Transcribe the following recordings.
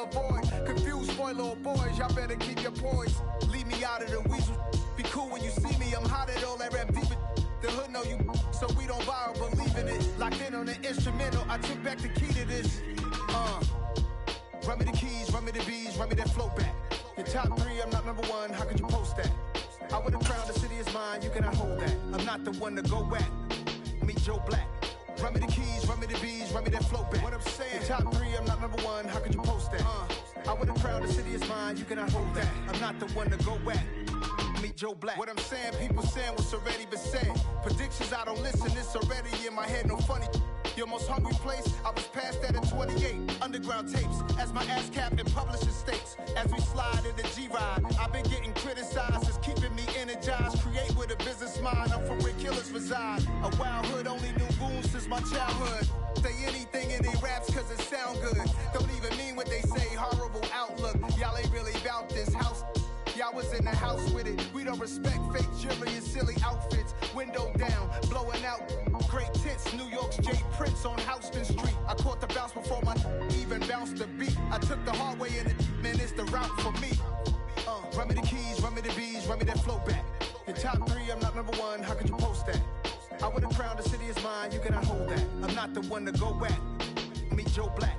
fill a void. Confused, spoiler or boys, y'all better keep your poise. Leave me out of the weasel. Be cool when you see me, I'm hot at all that rap deep. The hood know you, so we don't borrow, believe in it. Locked in on the instrumental, I took back the key to this. Run me the keys, run me the bees, run me that flow back. Your top three, I'm not number one, how could you post that? I would've crowned the city is mine, you cannot hold that. I'm not the one to go back. Meet Joe Black. Run me the keys, run me the bees, run me that flow back. What I'm saying, your top three, I'm not number one, how could you post that? I would've crowned the city is mine, you cannot hold that. I'm not the one to go back. Meet Joe Black. What I'm saying, people saying what's already been said. Predictions, I don't listen, it's already in my head, no funny. Your most hungry place, I was past that at 28. Underground tapes, as my ass cap in publishing states. As we slide in the G-Ride, I've been getting criticized, it's keeping me energized. Create with a business mind, I'm from where killers reside. A wild hood, only knew goons since my childhood. Say anything in they raps cause it sound good. Don't even mean what they say, horrible outlook. Y'all ain't really about this house. Y'all was in the house with it. We don't respect fake jewelry and silly outfits. Window down, blowing out great tits. New York's J. Prince on Houston Street. I caught the bounce before my even bounced the beat. I took the hard way in it, man, it's the route for me. Run me the keys, run me the bees, run me that flow back. Your top three, I'm not number one, how could you post that? I would've crowned the city is mine, you cannot hold that. I'm not the one to go back. Meet Joe Black.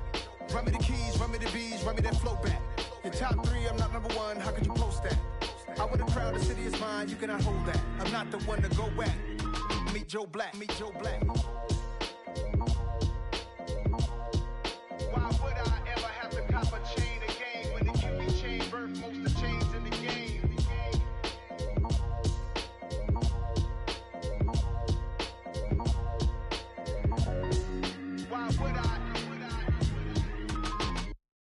Run me the keys, run me the bees, run me that flow back. Your top three, I'm not number one, how could you post that? I would've crowned the city is mine, you cannot hold that. I'm not the one to go back. Meet Joe Black, meet Joe Black. Why would I ever have to cop a chain again when the QB chain birthed most of the chains in the game? Why would I?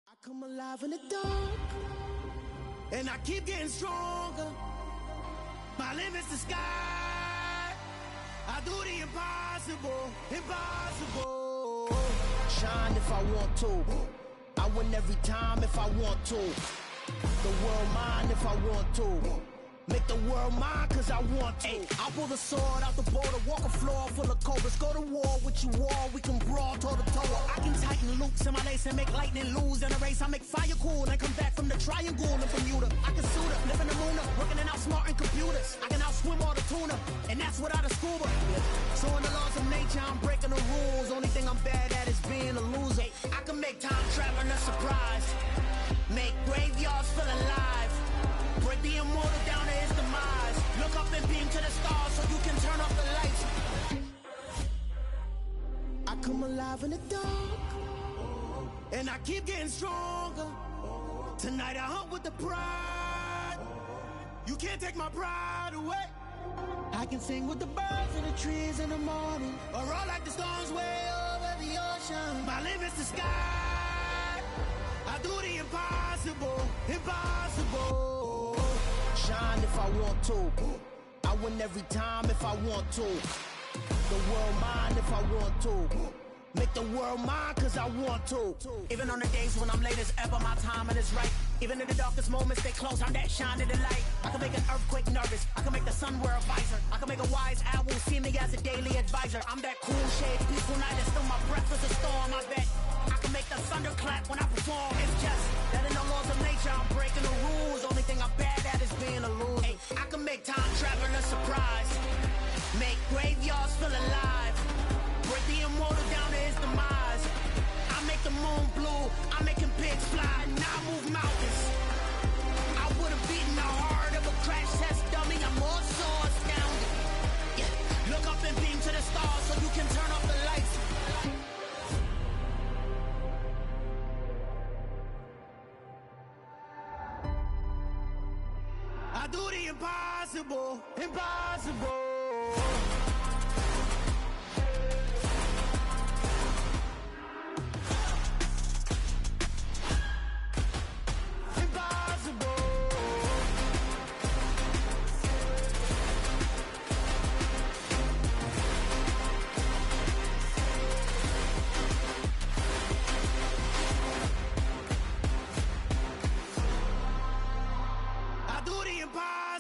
I come alive in the dark, and I keep getting stronger. My limit's the sky. I do the impossible, impossible. Shine if I want to. I win every time if I want to. The world mine if I want to. Make the world mine cause I want to. I pull the sword out the border, walk a floor full of cobras. Go to war with you all, we can brawl toe to toe. I can tighten loops in my lace and make lightning lose in a race. I make fire cool and come back from the triangle in Bermuda. I can suit up, live in the moon, working and outsmarting computers. I can outswim all the tuna, and that's without a scuba. So in the laws of nature, I'm breaking the rules. Only thing I'm bad at is being a loser. I can make time traveling a surprise. Make graveyards feel alive. Break the immortal down to his demise. Look up and beam to the stars so you can turn off the lights. I come alive in the dark, and I keep getting stronger. Tonight I hunt with the pride. You can't take my pride away. I can sing with the birds and the trees in the morning, or roll like the storms way over the ocean. My limit's the sky. I do the impossible, impossible. Shine if I want to. I win every time if I want to. The world mine if I want to. Make the world mine cause I want to. Even on the days when I'm late as ever, my timing is right. Even in the darkest moments, stay close, I'm that shining the light. I can make an earthquake nervous, I can make the sun wear a visor. I can make a wise owl see me as a daily advisor. I'm that cool shade, peaceful night, and still my breath is a storm, I bet. I can make the thunder clap when I perform. It's just that in the laws of nature, I'm breaking the rules. Only thing I'm bad at is being a loser. I can make time traveling a surprise. Make graveyards feel alive. Break the immortal down to his demise. I make the moon blue, I'm making pigs fly, and I move mountains. I would've beaten the heart of a crash test dummy. I'm more so astounded. Yeah. Look up and beam to the stars so you can turn off the lights. I do the impossible, impossible.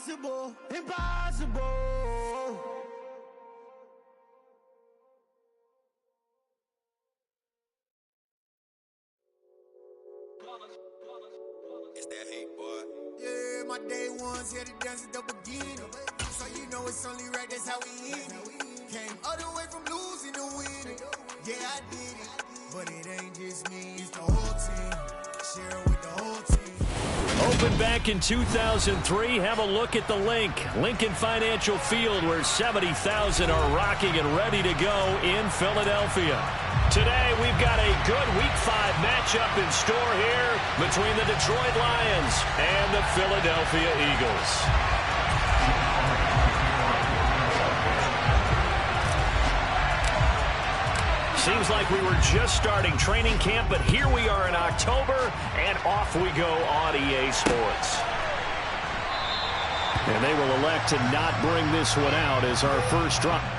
Impossible, impossible. It's that hate, boy. Yeah, my day ones here to dance at the beginning. So you know it's only right, that's how we end it. Came all the way from losing to winning. Yeah, I did it. But it ain't just me, it's the whole team. Share with the whole team. Opened back in 2003. Have a look at the Lincoln Financial Field, where 70,000 are rocking and ready to go in Philadelphia. Today, we've got a good Week 5 matchup in store here between the Detroit Lions and the Philadelphia Eagles. Seems like we were just starting training camp, but here we are in October, and off we go on EA Sports. And they will elect to not bring this one out as our first drive.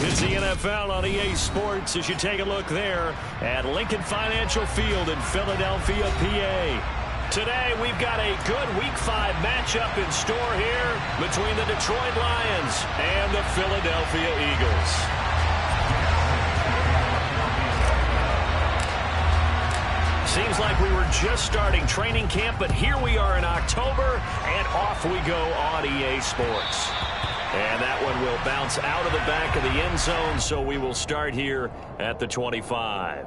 It's the NFL on EA Sports as you take a look there at Lincoln Financial Field in Philadelphia, PA. Today, we've got a good Week 5 matchup in store here between the Detroit Lions and the Philadelphia Eagles. Seems like we were just starting training camp, but here we are in October, and off we go on EA Sports. And that one will bounce out of the back of the end zone, so we will start here at the 25.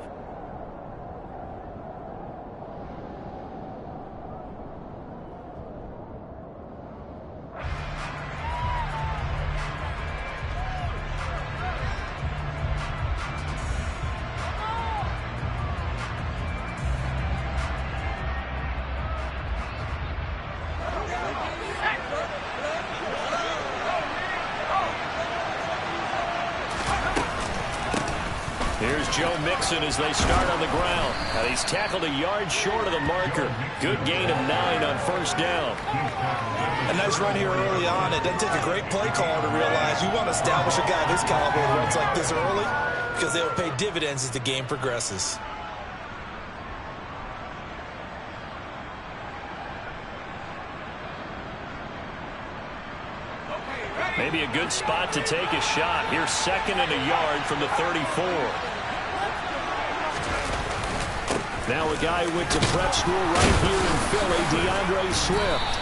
As they start on the ground, and he's tackled a yard short of the marker. Good gain of 9 on first down. A nice run here early on. It doesn't take a great play caller to realize you want to establish a guy of his caliber who runs like this early, because they will pay dividends as the game progresses. Maybe a good spot to take a shot. Here's 2nd and a yard from the 34. Now a guy who went to prep school right here in Philly, DeAndre Swift.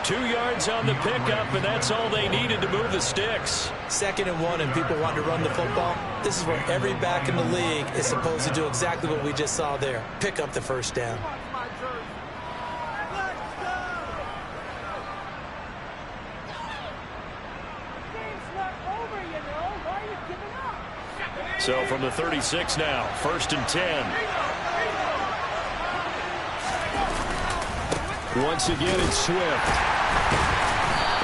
2 yards on the pickup, and that's all they needed to move the sticks. 2nd and 1, and people want to run the football. This is where every back in the league is supposed to do exactly what we just saw there. Pick up the first down. So from the 36 now, 1st and 10. Once again, it's Swift.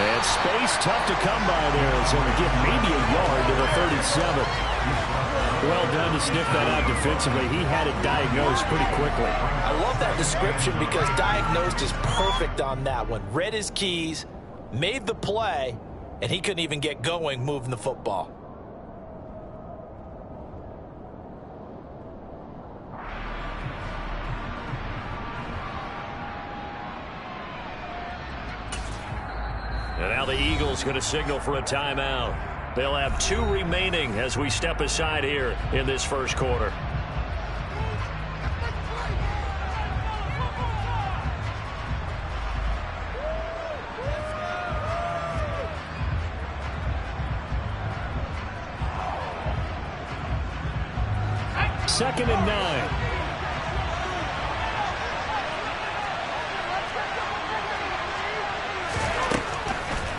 And space tough to come by there. So we get maybe a yard to the 37. Well done to sniff that out defensively. He had it diagnosed pretty quickly. I love that description because diagnosed is perfect on that one. Read his keys, made the play, and he couldn't even get going moving the football. And now the Eagles going to signal for a timeout. They'll have 2 remaining as we step aside here in this first quarter. Second and 9.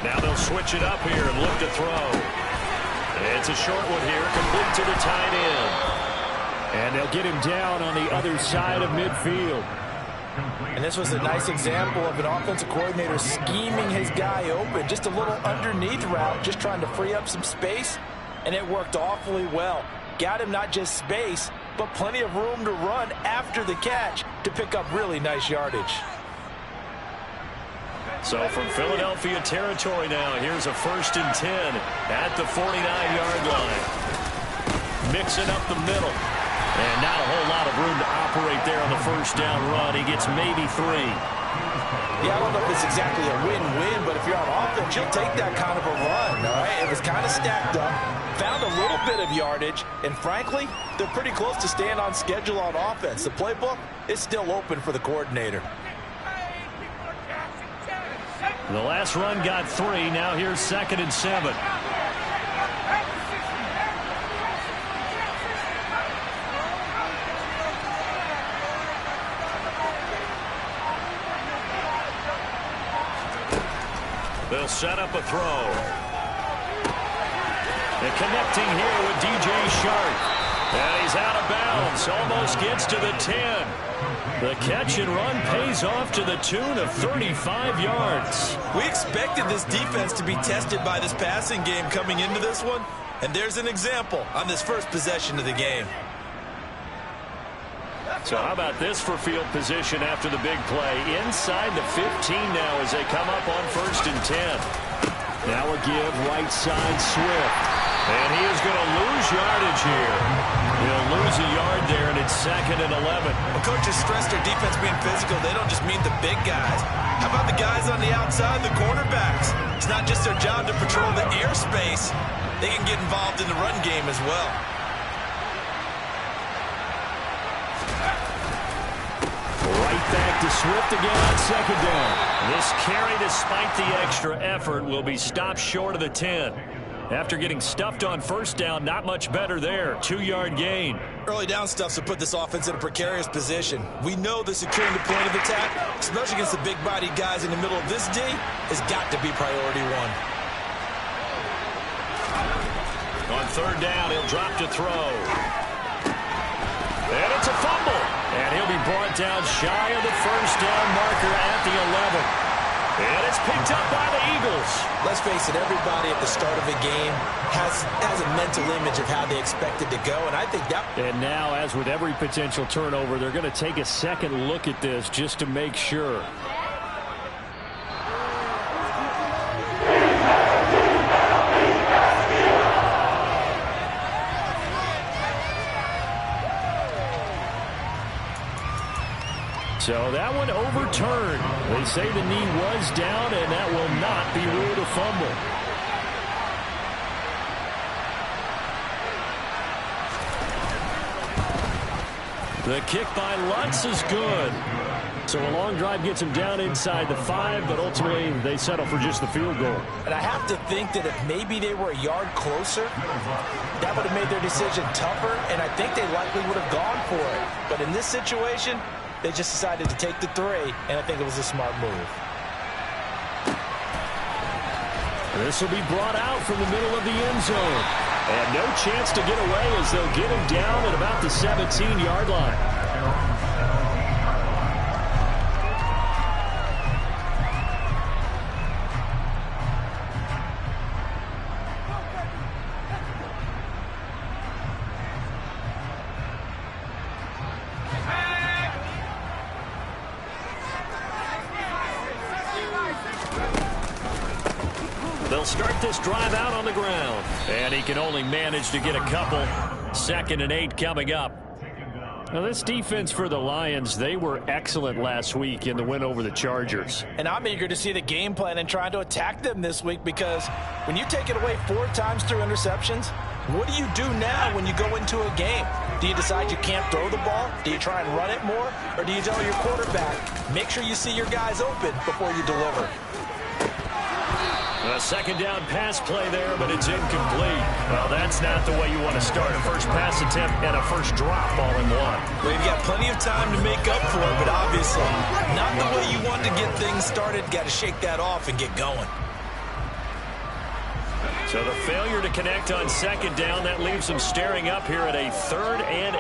Now they'll switch it up here and look to throw. It's a short one here, complete to the tight end. And they'll get him down on the other side of midfield. And this was a nice example of an offensive coordinator scheming his guy open. Just a little underneath route, just trying to free up some space. And it worked awfully well. Got him not just space, but plenty of room to run after the catch to pick up really nice yardage. So from Philadelphia territory now, here's a 1st and 10 at the 49-yard line. Mixing up the middle. And not a whole lot of room to operate there on the first down run. He gets maybe 3. Yeah, I don't know if it's exactly a win-win, but if you're on offense, you'll take that kind of a run, all right? It was kind of stacked up, found a little bit of yardage, and frankly, they're pretty close to staying on schedule on offense. The playbook is still open for the coordinator. The last run got 3. Now here's 2nd and 7. They'll set up a throw. And connecting here with DJ Shark. And he's out of bounds. Almost gets to the 10. The catch and run pays off to the tune of 35 yards. We expected this defense to be tested by this passing game coming into this one, and there's an example on this first possession of the game. So how about this for field position after the big play? Inside the 15 now as they come up on 1st and 10. Now a give right side Swift. And he is going to lose yardage here. He'll lose a yard there, and it's 2nd and 11. Well, coaches stress their defense being physical. They don't just mean the big guys. How about the guys on the outside, the cornerbacks? It's not just their job to patrol the airspace. They can get involved in the run game as well. Right back to Swift again on 2nd down. This carry, despite the extra effort, will be stopped short of the 10. After getting stuffed on 1st down, not much better there. 2-yard gain. Early down stuffs will put this offense in a precarious position. We know the securing the point of attack, especially against the big-bodied guys in the middle of this D, has got to be priority 1. On 3rd down, he'll drop to throw. And it's a fumble. And he'll be brought down shy of the 1st down marker at the 11. And it's picked up by the Eagles. Let's face it, everybody at the start of a game has a mental image of how they expect it to go, and I think that... And now, as with every potential turnover, they're going to take a second look at this just to make sure. So that one overturned. They say the knee was down, and that will not be ruled a fumble. The kick by Lutz is good. So a long drive gets them down inside the 5, but ultimately they settle for just the field goal. And I have to think that if maybe they were a yard closer, that would have made their decision tougher, and I think they likely would have gone for it. But in this situation, they just decided to take the 3, and I think it was a smart move. This will be brought out from the middle of the end zone. And no chance to get away as they'll get him down at about the 17-yard line. They'll start this drive out on the ground. And he can only manage to get a couple. 2nd and 8 coming up. Now, this defense for the Lions, they were excellent last week in the win over the Chargers. And I'm eager to see the game plan and trying to attack them this week, because when you take it away 4 times through interceptions, what do you do now when you go into a game? Do you decide you can't throw the ball? Do you try and run it more? Or do you tell your quarterback, make sure you see your guys open before you deliver? A 2nd down pass play there, but it's incomplete. Well, that's not the way you want to start a first pass attempt and a first drop all in one. Well, you've got plenty of time to make up for it, but obviously not the way you want to get things started. Got to shake that off and get going. So the failure to connect on 2nd down, that leaves them staring up here at a 3rd and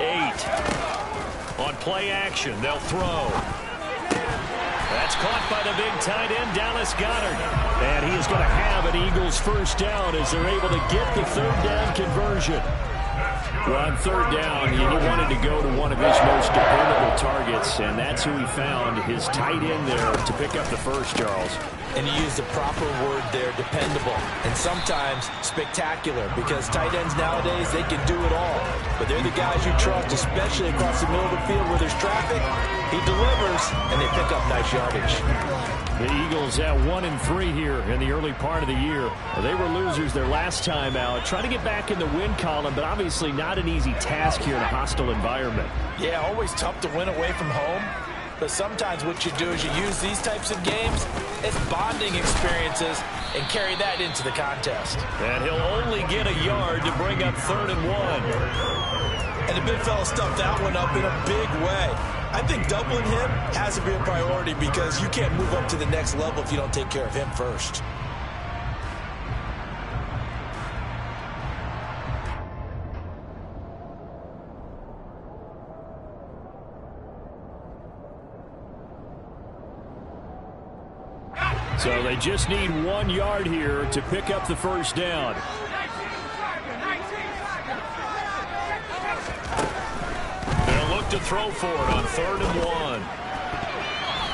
8. On play action, they'll throw. That's caught by the big tight end, Dallas Goedert. And he is going to have an Eagles first down as they're able to get the 3rd down conversion. Well, on 3rd down, he wanted to go to one of his most dependable targets, and that's who he found, his tight end there, to pick up the first, Charles. And you used the proper word there, dependable, and sometimes spectacular, because tight ends nowadays, they can do it all. But they're the guys you trust, especially across the middle of the field where there's traffic. He delivers, and they pick up nice yardage. The Eagles at 1-3 here in the early part of the year. They were losers their last time out. Trying to get back in the win column, but obviously not an easy task here in a hostile environment. Yeah, always tough to win away from home. But sometimes what you do is you use these types of games as bonding experiences and carry that into the contest. And he'll only get a yard to bring up 3rd and 1. And the big fella stuffed that one up in a big way. I think doubling him has to be a priority, because you can't move up to the next level if you don't take care of him first. So they just need 1 yard here to pick up the first down. They'll look to throw for it on 3rd and 1.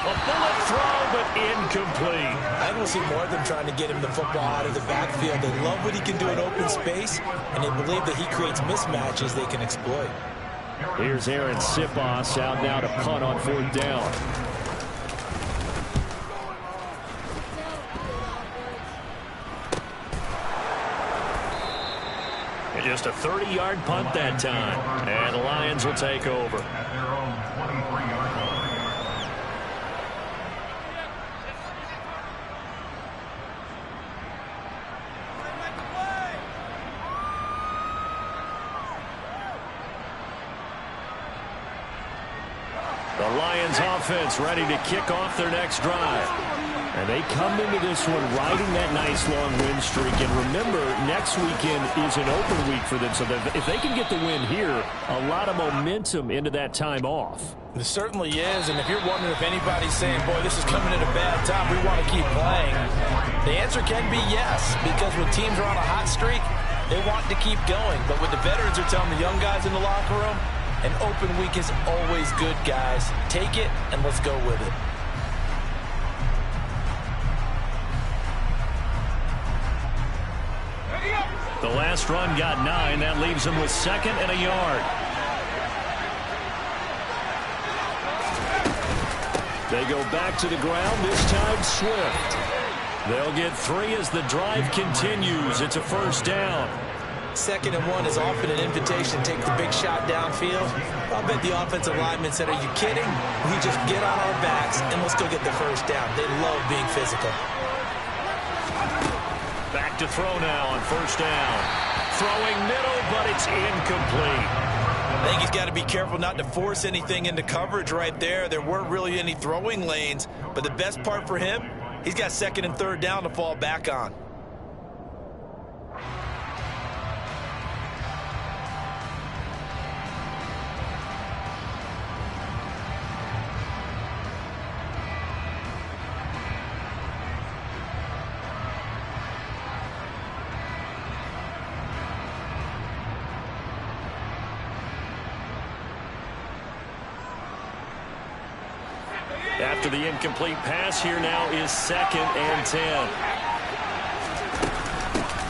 A bullet throw, but incomplete. I don't see more of them trying to get him the football out of the backfield. They love what he can do in open space, and they believe that he creates mismatches they can exploit. Here's Aaron Sipos out now to punt on 4th down. And just a 30-yard punt that time. And the Lions will take over. The Lions offense ready to kick off their next drive. And they come into this one riding that nice long win streak. And remember, next weekend is an open week for them. So that if they can get the win here, a lot of momentum into that time off. It certainly is. And if you're wondering if anybody's saying, boy, this is coming at a bad time, we want to keep playing, the answer can be yes. Because when teams are on a hot streak, they want to keep going. But what the veterans are telling the young guys in the locker room, an open week is always good, guys. Take it and let's go with it. The last run got 9. That leaves them with 2nd and a yard. They go back to the ground, this time Swift. They'll get 3 as the drive continues. It's a first down. 2nd and 1 is often an invitation to take the big shot downfield. I'll bet the offensive lineman said, are you kidding? We just get on our backs and we'll still get the first down. They love being physical. Back to throw now on 1st down. Throwing middle, but it's incomplete. I think he's got to be careful not to force anything into coverage right there. There weren't really any throwing lanes, but the best part for him, he's got 2nd and 3rd down to fall back on. After the incomplete pass, here now is 2nd and 10.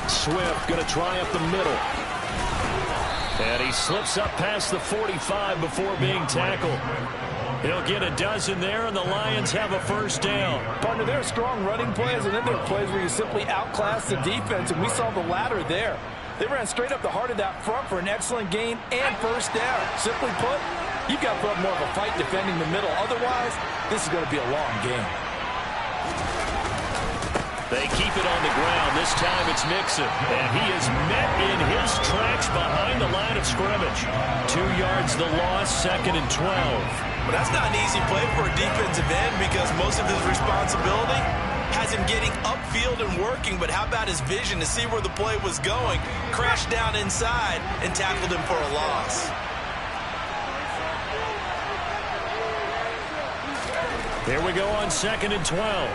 Swift going to try up the middle. And he slips up past the 45 before being tackled. He'll get a dozen there, and the Lions have a 1st down. Partner, there are strong running plays, and then there are plays where you simply outclass the defense, and we saw the latter there. They ran straight up the heart of that front for an excellent gain and 1st down. Simply put, you've got to put up more of a fight defending the middle. Otherwise, this is going to be a long game. They keep it on the ground. This time it's Mixon. And he is met in his tracks behind the line of scrimmage. 2 yards the loss, 2nd and 12. Well, that's not an easy play for a defensive end because most of his responsibility has him getting upfield and working, but how about his vision to see where the play was going, crashed down inside, and tackled him for a loss. Here we go on 2nd and 12.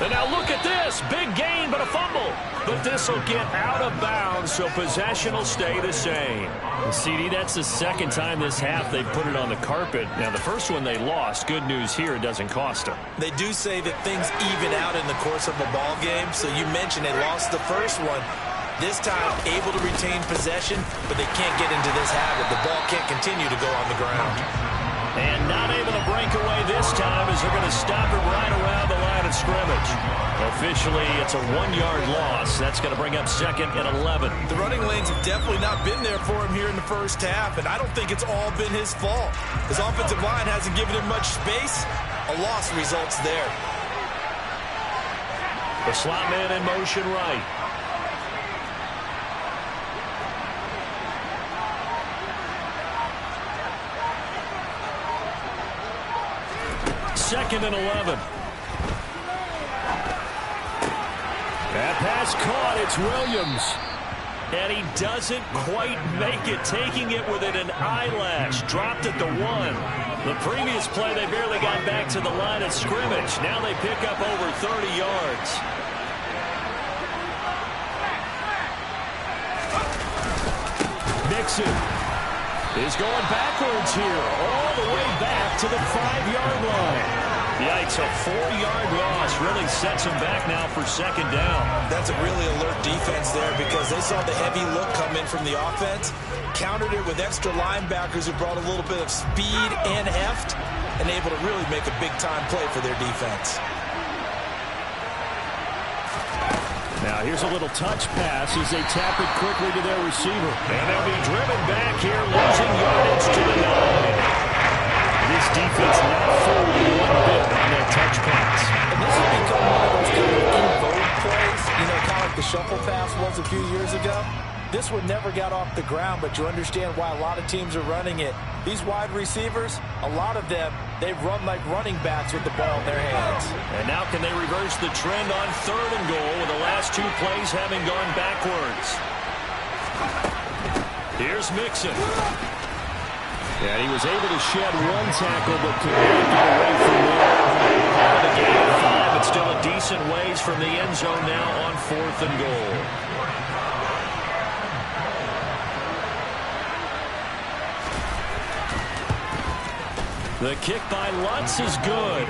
And now look at this. Big gain, but a fumble. But this will get out of bounds, so possession will stay the same. And CD, that's the 2nd time this half they've put it on the carpet. Now, the first one they lost. Good news here, it doesn't cost them. They do say that things even out in the course of a ball game. So you mentioned they lost the first one. This time, able to retain possession, but they can't get into this habit. The ball can't continue to go on the ground. And not able to break away this time as they're going to stop it right around the line of scrimmage. Officially, it's a 1-yard loss. That's going to bring up 2nd and 11. The running lanes have definitely not been there for him here in the first half, and I don't think it's all been his fault. His offensive line hasn't given him much space. A loss results there. The slot man in motion right. Second and 11. That pass caught. It's Williams. And he doesn't quite make it, taking it within an eyelash. Dropped at the 1. The previous play, they barely got back to the line of scrimmage. Now they pick up over 30 yards. Mixon is going backwards here, all the way back to the 5-yard line. Yikes, a 4-yard loss really sets him back now for 2nd down. That's a really alert defense there because they saw the heavy look come in from the offense, countered it with extra linebackers who brought a little bit of speed and heft, and able to really make a big-time play for their defense. Now here's a little touch pass as they tap it quickly to their receiver. And they'll be driven back here, losing yardage to the 9. This defense not folding one bit on that touch pass. And this has become one of those kind of in-vogue plays, you know, kind of like the shuffle pass was a few years ago. This one never got off the ground, but you understand why a lot of teams are running it. These wide receivers, a lot of them, they run like running backs with the ball in their hands. And now can they reverse the trend on 3rd and goal with the last 2 plays having gone backwards? Here's Mixon. And he was able to shed 1 tackle, but could not get away from more. Out of the game of 5, but still a decent ways from the end zone now on 4th and goal. The kick by Lutz is good.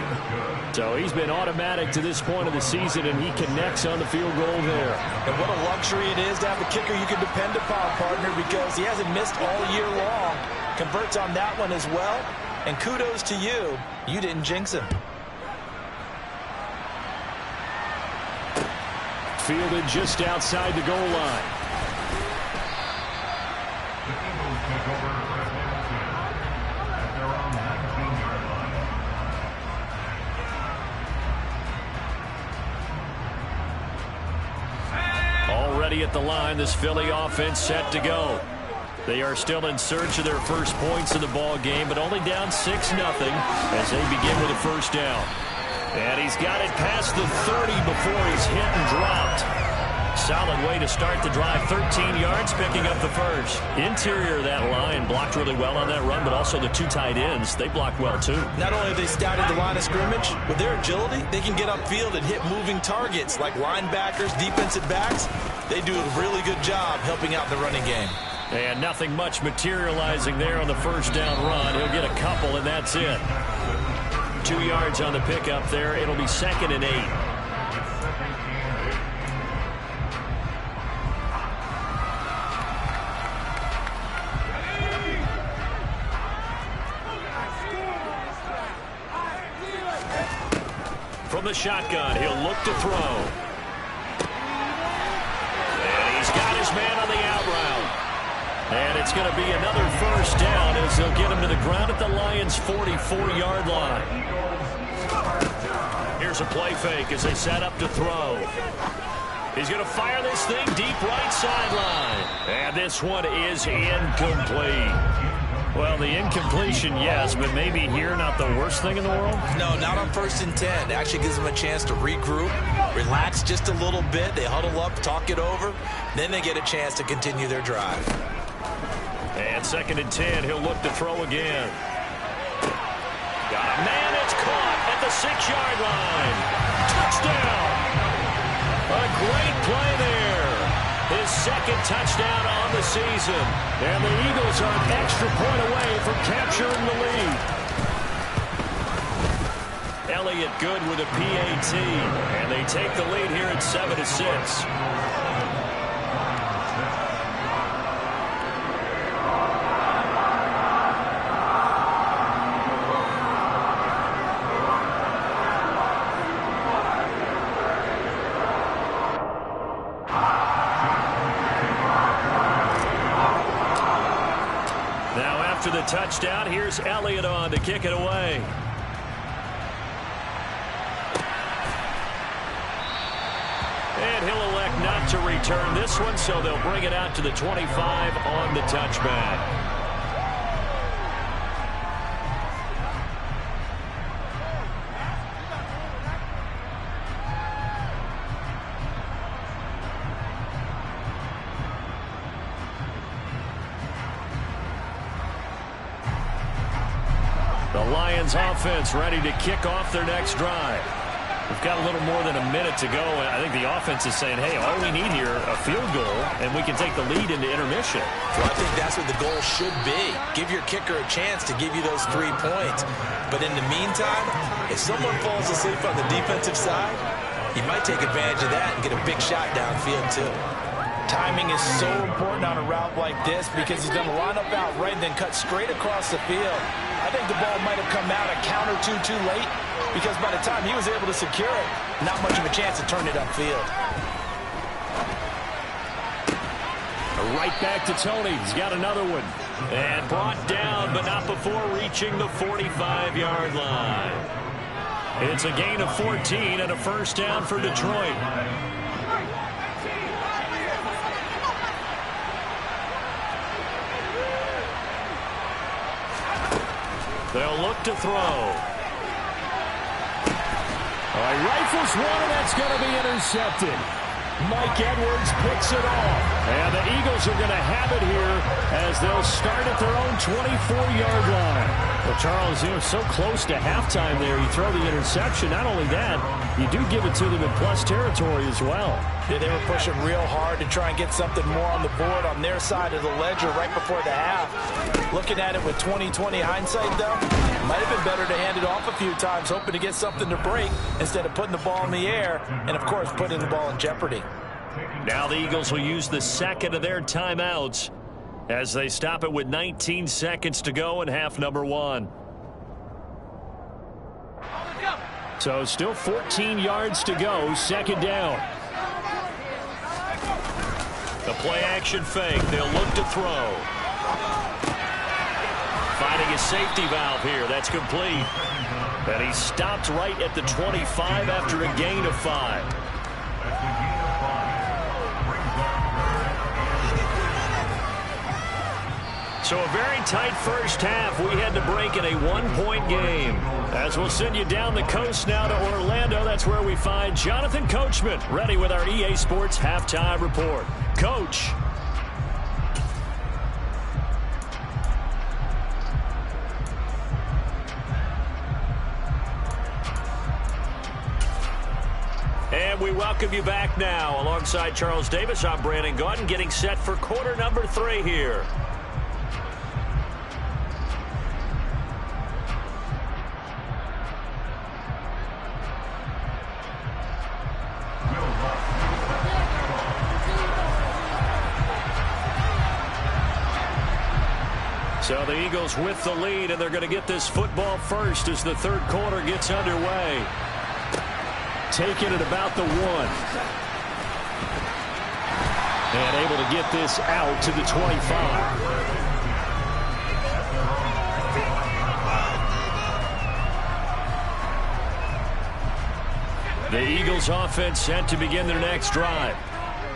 So he's been automatic to this point of the season, and he connects on the field goal there. And what a luxury it is to have a kicker you can depend upon, partner, because he hasn't missed all year long. Converts on that one as well. And kudos to you. You didn't jinx him. fielded just outside the goal line. Already at the line, this Philly offense set to go. They are still in search of their first points in the ball game, but only down 6-0 as they begin with a first down. And he's got it past the 30 before he's hit and dropped. Solid way to start the drive. 13 yards, picking up the first. Interior of that line blocked really well on that run, but also the two tight ends, they blocked well too. Not only have they scouted the line of scrimmage, with their agility, they can get upfield and hit moving targets like linebackers, defensive backs. They do a really good job helping out the running game. And nothing much materializing there on the first down run. He'll get a couple, and that's it. 2 yards on the pickup there. It'll be 2nd and 8. From the shotgun, he'll look to throw. And he's got his man on the out route. And it's going to be another first down as they'll get him to the ground at the Lions' 44-yard line. Here's a play fake as they set up to throw. He's going to fire this thing deep right sideline. And this one is incomplete. Well, the incompletion, yes, but maybe here not the worst thing in the world? No, not on 1st and 10. It actually gives them a chance to regroup, relax just a little bit. They huddle up, talk it over. Then they get a chance to continue their drive. And 2nd and 10, he'll look to throw again. Got a man, it's caught at the 6-yard line. Touchdown! A great play there. His 2nd touchdown on the season. And the Eagles are an extra point away from capturing the lead. Elliott good with a PAT. And they take the lead here at 7-6. After the touchdown, here's Elliott on to kick it away. And he'll elect not to return this one, so they'll bring it out to the 25 on the touchback. Lions offense ready to kick off their next drive. We've got a little more than a minute to go, and I think the offense is saying, hey, all we need here, a field goal, and we can take the lead into intermission. Well, I think that's what the goal should be. Give your kicker a chance to give you those 3 points. But in the meantime, if someone falls asleep on the defensive side, he might take advantage of that and get a big shot downfield too. Timing is so important on a route like this because he's going to line up out right and then cut straight across the field. I think the ball might have come out a count or two too late because by the time he was able to secure it, not much of a chance to turn it upfield. Right back to Tony. He's got another one. And brought down, but not before reaching the 45-yard line. It's a gain of 14 and a first down for Detroit. They'll look to throw. Rifles one, and that's going to be intercepted. Mike Edwards picks it off. And the Eagles are going to have it here as they'll start at their own 24-yard line. Well, Charles, you know, so close to halftime there. You throw the interception. Not only that, you do give it to them in plus territory as well. Yeah, they were pushing real hard to try and get something more on the board on their side of the ledger right before the half. Looking at it with 20/20 hindsight, though, might have been better to hand it off a few times, hoping to get something to break instead of putting the ball in the air and, of course, putting the ball in jeopardy. Now the Eagles will use the second of their timeouts as they stop it with 19 seconds to go in half number one. So still 14 yards to go, second down. The play-action fake. They'll look to throw. Finding a safety valve here. That's complete. And he stopped right at the 25 after a gain of 5. So a very tight first half. We had to break in a 1-point game. As we'll send you down the coast now to Orlando, that's where we find Jonathan Coachman, ready with our EA Sports Halftime Report. Coach. And we welcome you back now. Alongside Charles Davis, I'm Brandon Gaudin, getting set for quarter number 3 here. So the Eagles with the lead, and they're going to get this football first as the third quarter gets underway. Taking it about the 1. And able to get this out to the 25. The Eagles offense set to begin their next drive.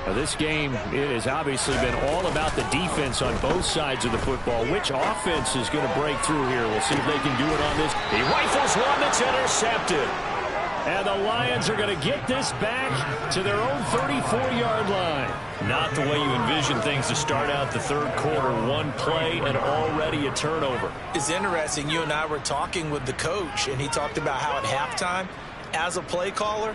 Now this game, it has obviously been all about the defense on both sides of the football. Which offense is going to break through here? We'll see if they can do it on this. He rifles one that's intercepted. And the Lions are going to get this back to their own 34-yard line. Not the way you envision things to start out the third quarter. One play and already a turnover. It's interesting. You and I were talking with the coach, and he talked about how at halftime, as a play caller,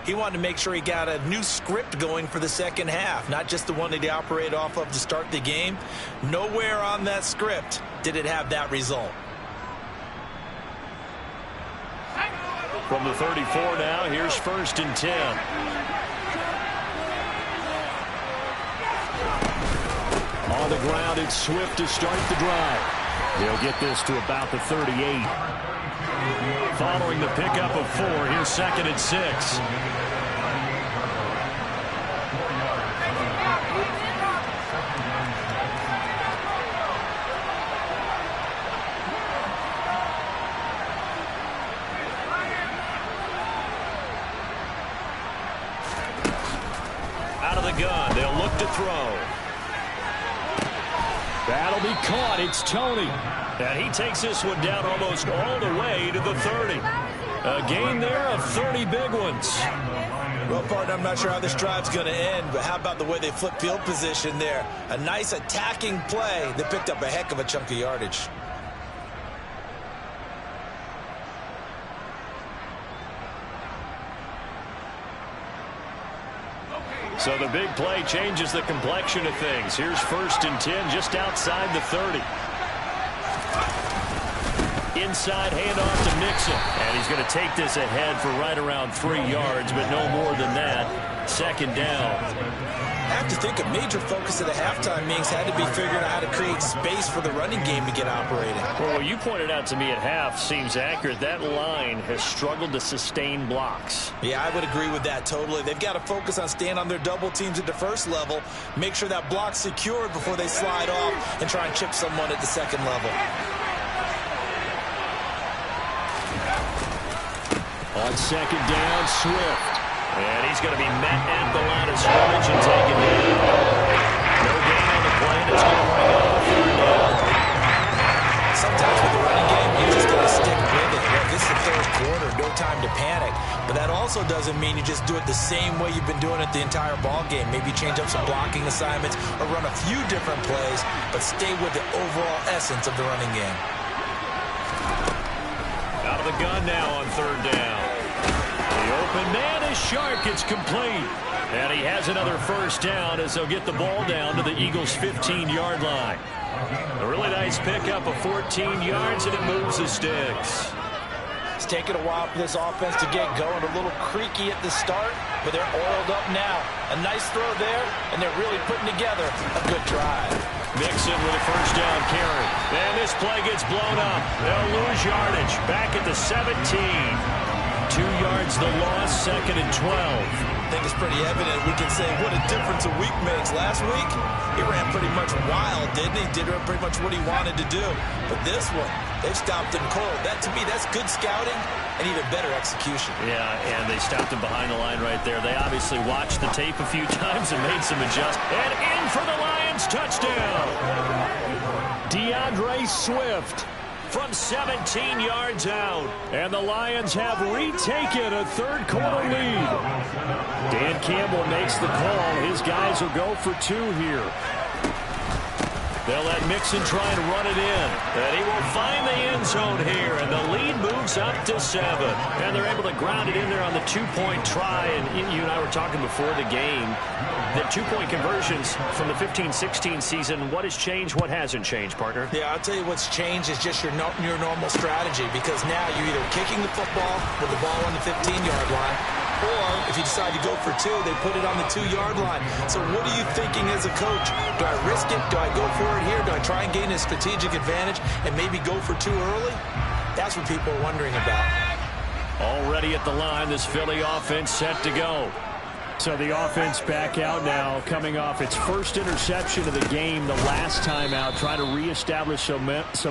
he wanted to make sure he got a new script going for the second half, not just the one that he operated off of to start the game. Nowhere on that script did it have that result. From the 34 now, here's 1st and 10. On the ground, it's Swift to start the drive. They'll get this to about the 38. Following the pickup of 4, here's 2nd and 6. Out of the gun, they'll look to throw. That'll be caught. It's Tony. And he takes this one down almost all the way to the 30. A gain there of 30 big ones. Well, partner, I'm not sure how this drive's going to end, but how about the way they flip field position there? A nice attacking play that picked up a heck of a chunk of yardage. So the big play changes the complexion of things. Here's 1st and 10 just outside the 30. Inside handoff to Mixon. And he's going to take this ahead for right around 3 yards, but no more than that. 2nd down. I have to think a major focus of the halftime meetings had to be figuring out how to create space for the running game to get operating. Well, what you pointed out to me at half seems accurate. That line has struggled to sustain blocks. Yeah, I would agree with that totally. They've got to focus on staying on their double teams at the first level, make sure that block's secured before they slide off and try and chip someone at the second level. On 2nd down, Swift. And he's going to be met at the line of scrimmage and taken down. No gain on the play, and it's going to bring up a 3rd down. Sometimes with the running game, you just got to stick with it. Well, this is the third quarter, no time to panic. But that also doesn't mean you just do it the same way you've been doing it the entire ball game. Maybe change up some blocking assignments or run a few different plays, but stay with the overall essence of the running game. Out of the gun now on 3rd down. The open man is Shark. It's complete. And he has another 1st down as they'll get the ball down to the Eagles' 15-yard line. A really nice pickup of 14 yards, and it moves the sticks. It's taken a while for this offense to get going. A little creaky at the start, but they're oiled up now. A nice throw there, and they're really putting together a good drive. Mixon with a 1st down carry. And this play gets blown up. They'll lose yardage. Back at the 17. 2 yards the loss, 2nd and 12. I think it's pretty evident. We can say what a difference a week makes. Last week, he ran pretty much wild, didn't he? Did pretty much what he wanted to do. But this one, they've stopped him cold. That, to me, that's good scouting and even better execution. Yeah, and they stopped him behind the line right there. They obviously watched the tape a few times and made some adjustments. And in for the Lions, touchdown. DeAndre Swift from 17 yards out. And the Lions have retaken a third-quarter lead. Dan Campbell makes the call. His guys will go for 2 here. They'll let Mixon try and run it in. And he will find the end zone here. And the lead moves up to 7. And they're able to ground it in there on the 2-point try. And you and I were talking before the game. The 2-point conversions from the 15-16 season, what has changed, what hasn't changed, partner? Yeah, I'll tell you what's changed is just your normal strategy, because now you're either kicking the football with the ball on the 15-yard line, or if you decide to go for 2, they put it on the 2-yard line. So what are you thinking as a coach? Do I risk it? Do I go for it here? Do I try and gain a strategic advantage and maybe go for 2 early? That's what people are wondering about. Already at the line, this Philly offense set to go. So the offense back out now, coming off its first interception of the game the last time out, trying to reestablish some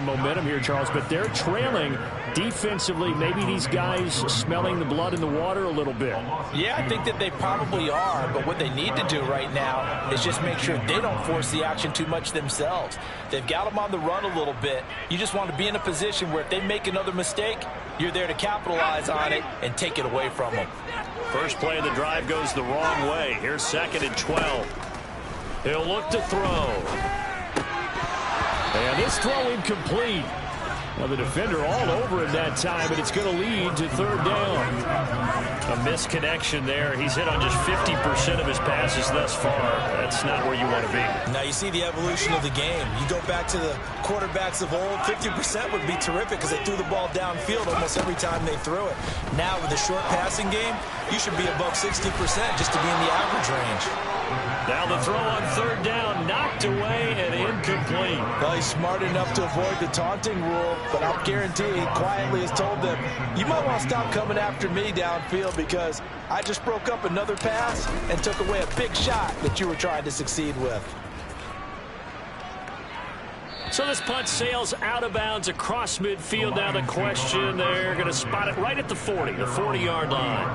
momentum here, Charles. But they're trailing defensively. Maybe these guys smelling the blood in the water a little bit. Yeah, I think that they probably are. But what they need to do right now is just make sure they don't force the action too much themselves. They've got them on the run a little bit. You just want to be in a position where if they make another mistake, you're there to capitalize on it and take it away from them. First play of the drive goes the wrong way. Here's 2nd and 12. He'll look to throw. And this throw incomplete. Well, the defender all over him that time, but it's going to lead to 3rd down. A misconnection there. He's hit on just 50% of his passes thus far. That's not where you want to be. Now you see the evolution of the game. You go back to the quarterbacks of old, 50% would be terrific because they threw the ball downfield almost every time they threw it. Now with the short passing game, you should be above 60% just to be in the average range. Now the throw on 3rd down, knocked away and incomplete. Well, he's smart enough to avoid the taunting rule, but I'll guarantee he quietly has told them, you might want to stop coming after me downfield because I just broke up another pass and took away a big shot that you were trying to succeed with. So this punt sails out of bounds across midfield. Now the question, they're going to spot it right at the 40, the 40-yard line.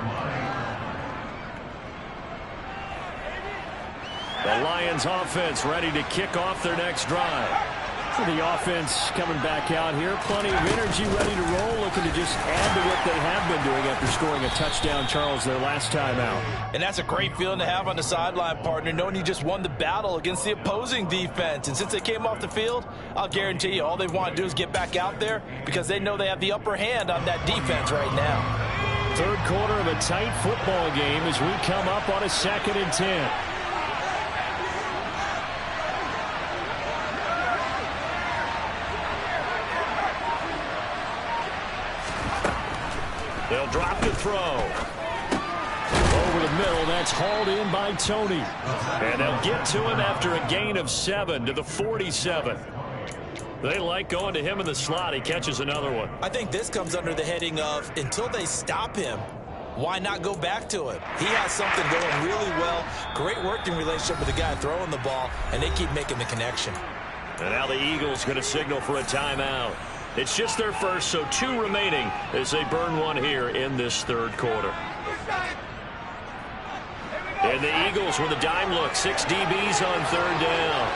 The Lions offense ready to kick off their next drive. So the offense coming back out here. Plenty of energy, ready to roll, looking to just add to what they have been doing after scoring a touchdown, Charles, their last time out. And that's a great feeling to have on the sideline, partner, knowing you just won the battle against the opposing defense. And since they came off the field, I'll guarantee you all they want to do is get back out there because they know they have the upper hand on that defense right now. 3rd quarter of a tight football game as we come up on a 2nd and 10. They'll drop the throw. Over the middle, that's hauled in by Tony. And they'll get to him after a gain of 7 to the 47. They like going to him in the slot. He catches another one. I think this comes under the heading of until they stop him, why not go back to him? He has something going really well. Great working relationship with the guy throwing the ball, and they keep making the connection. And now the Eagles going to signal for a timeout. It's just their first, so 2 remaining as they burn one here in this 3rd quarter. And the Eagles with a dime look, 6 DBs on 3rd down.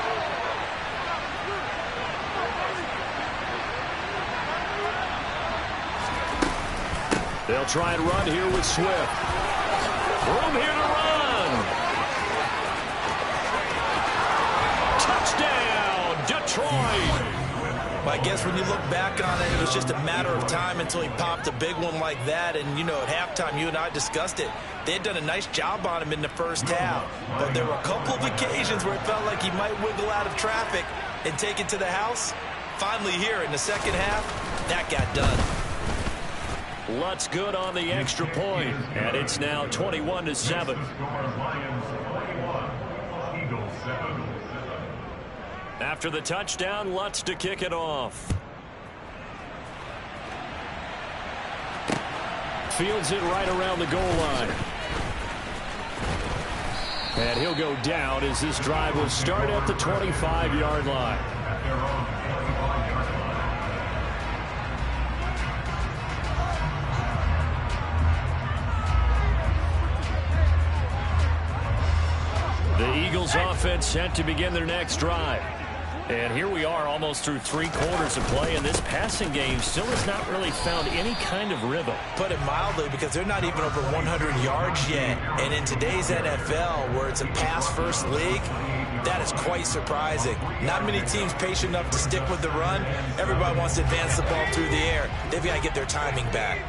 They'll try and run here with Swift. Room here to run. Touchdown, Detroit. I guess when you look back on it, it was just a matter of time until he popped a big one like that. And, you know, at halftime, you and I discussed it. They had done a nice job on him in the first half. But there were a couple of occasions where it felt like he might wiggle out of traffic and take it to the house. Finally here in the second half, that got done. Lutz good on the extra point. And it's now 21-7. After the touchdown, Lutz to kick it off. fields it right around the goal line. And he'll go down as this drive will start at the 25-yard line. The Eagles offense set to begin their next drive. And here we are almost through 3 quarters of play, and this passing game still has not really found any kind of rhythm. Put it mildly, because they're not even over 100 yards yet. And in today's NFL, where it's a pass-first league, that is quite surprising. Not many teams patient enough to stick with the run. Everybody wants to advance the ball through the air. They've got to get their timing back.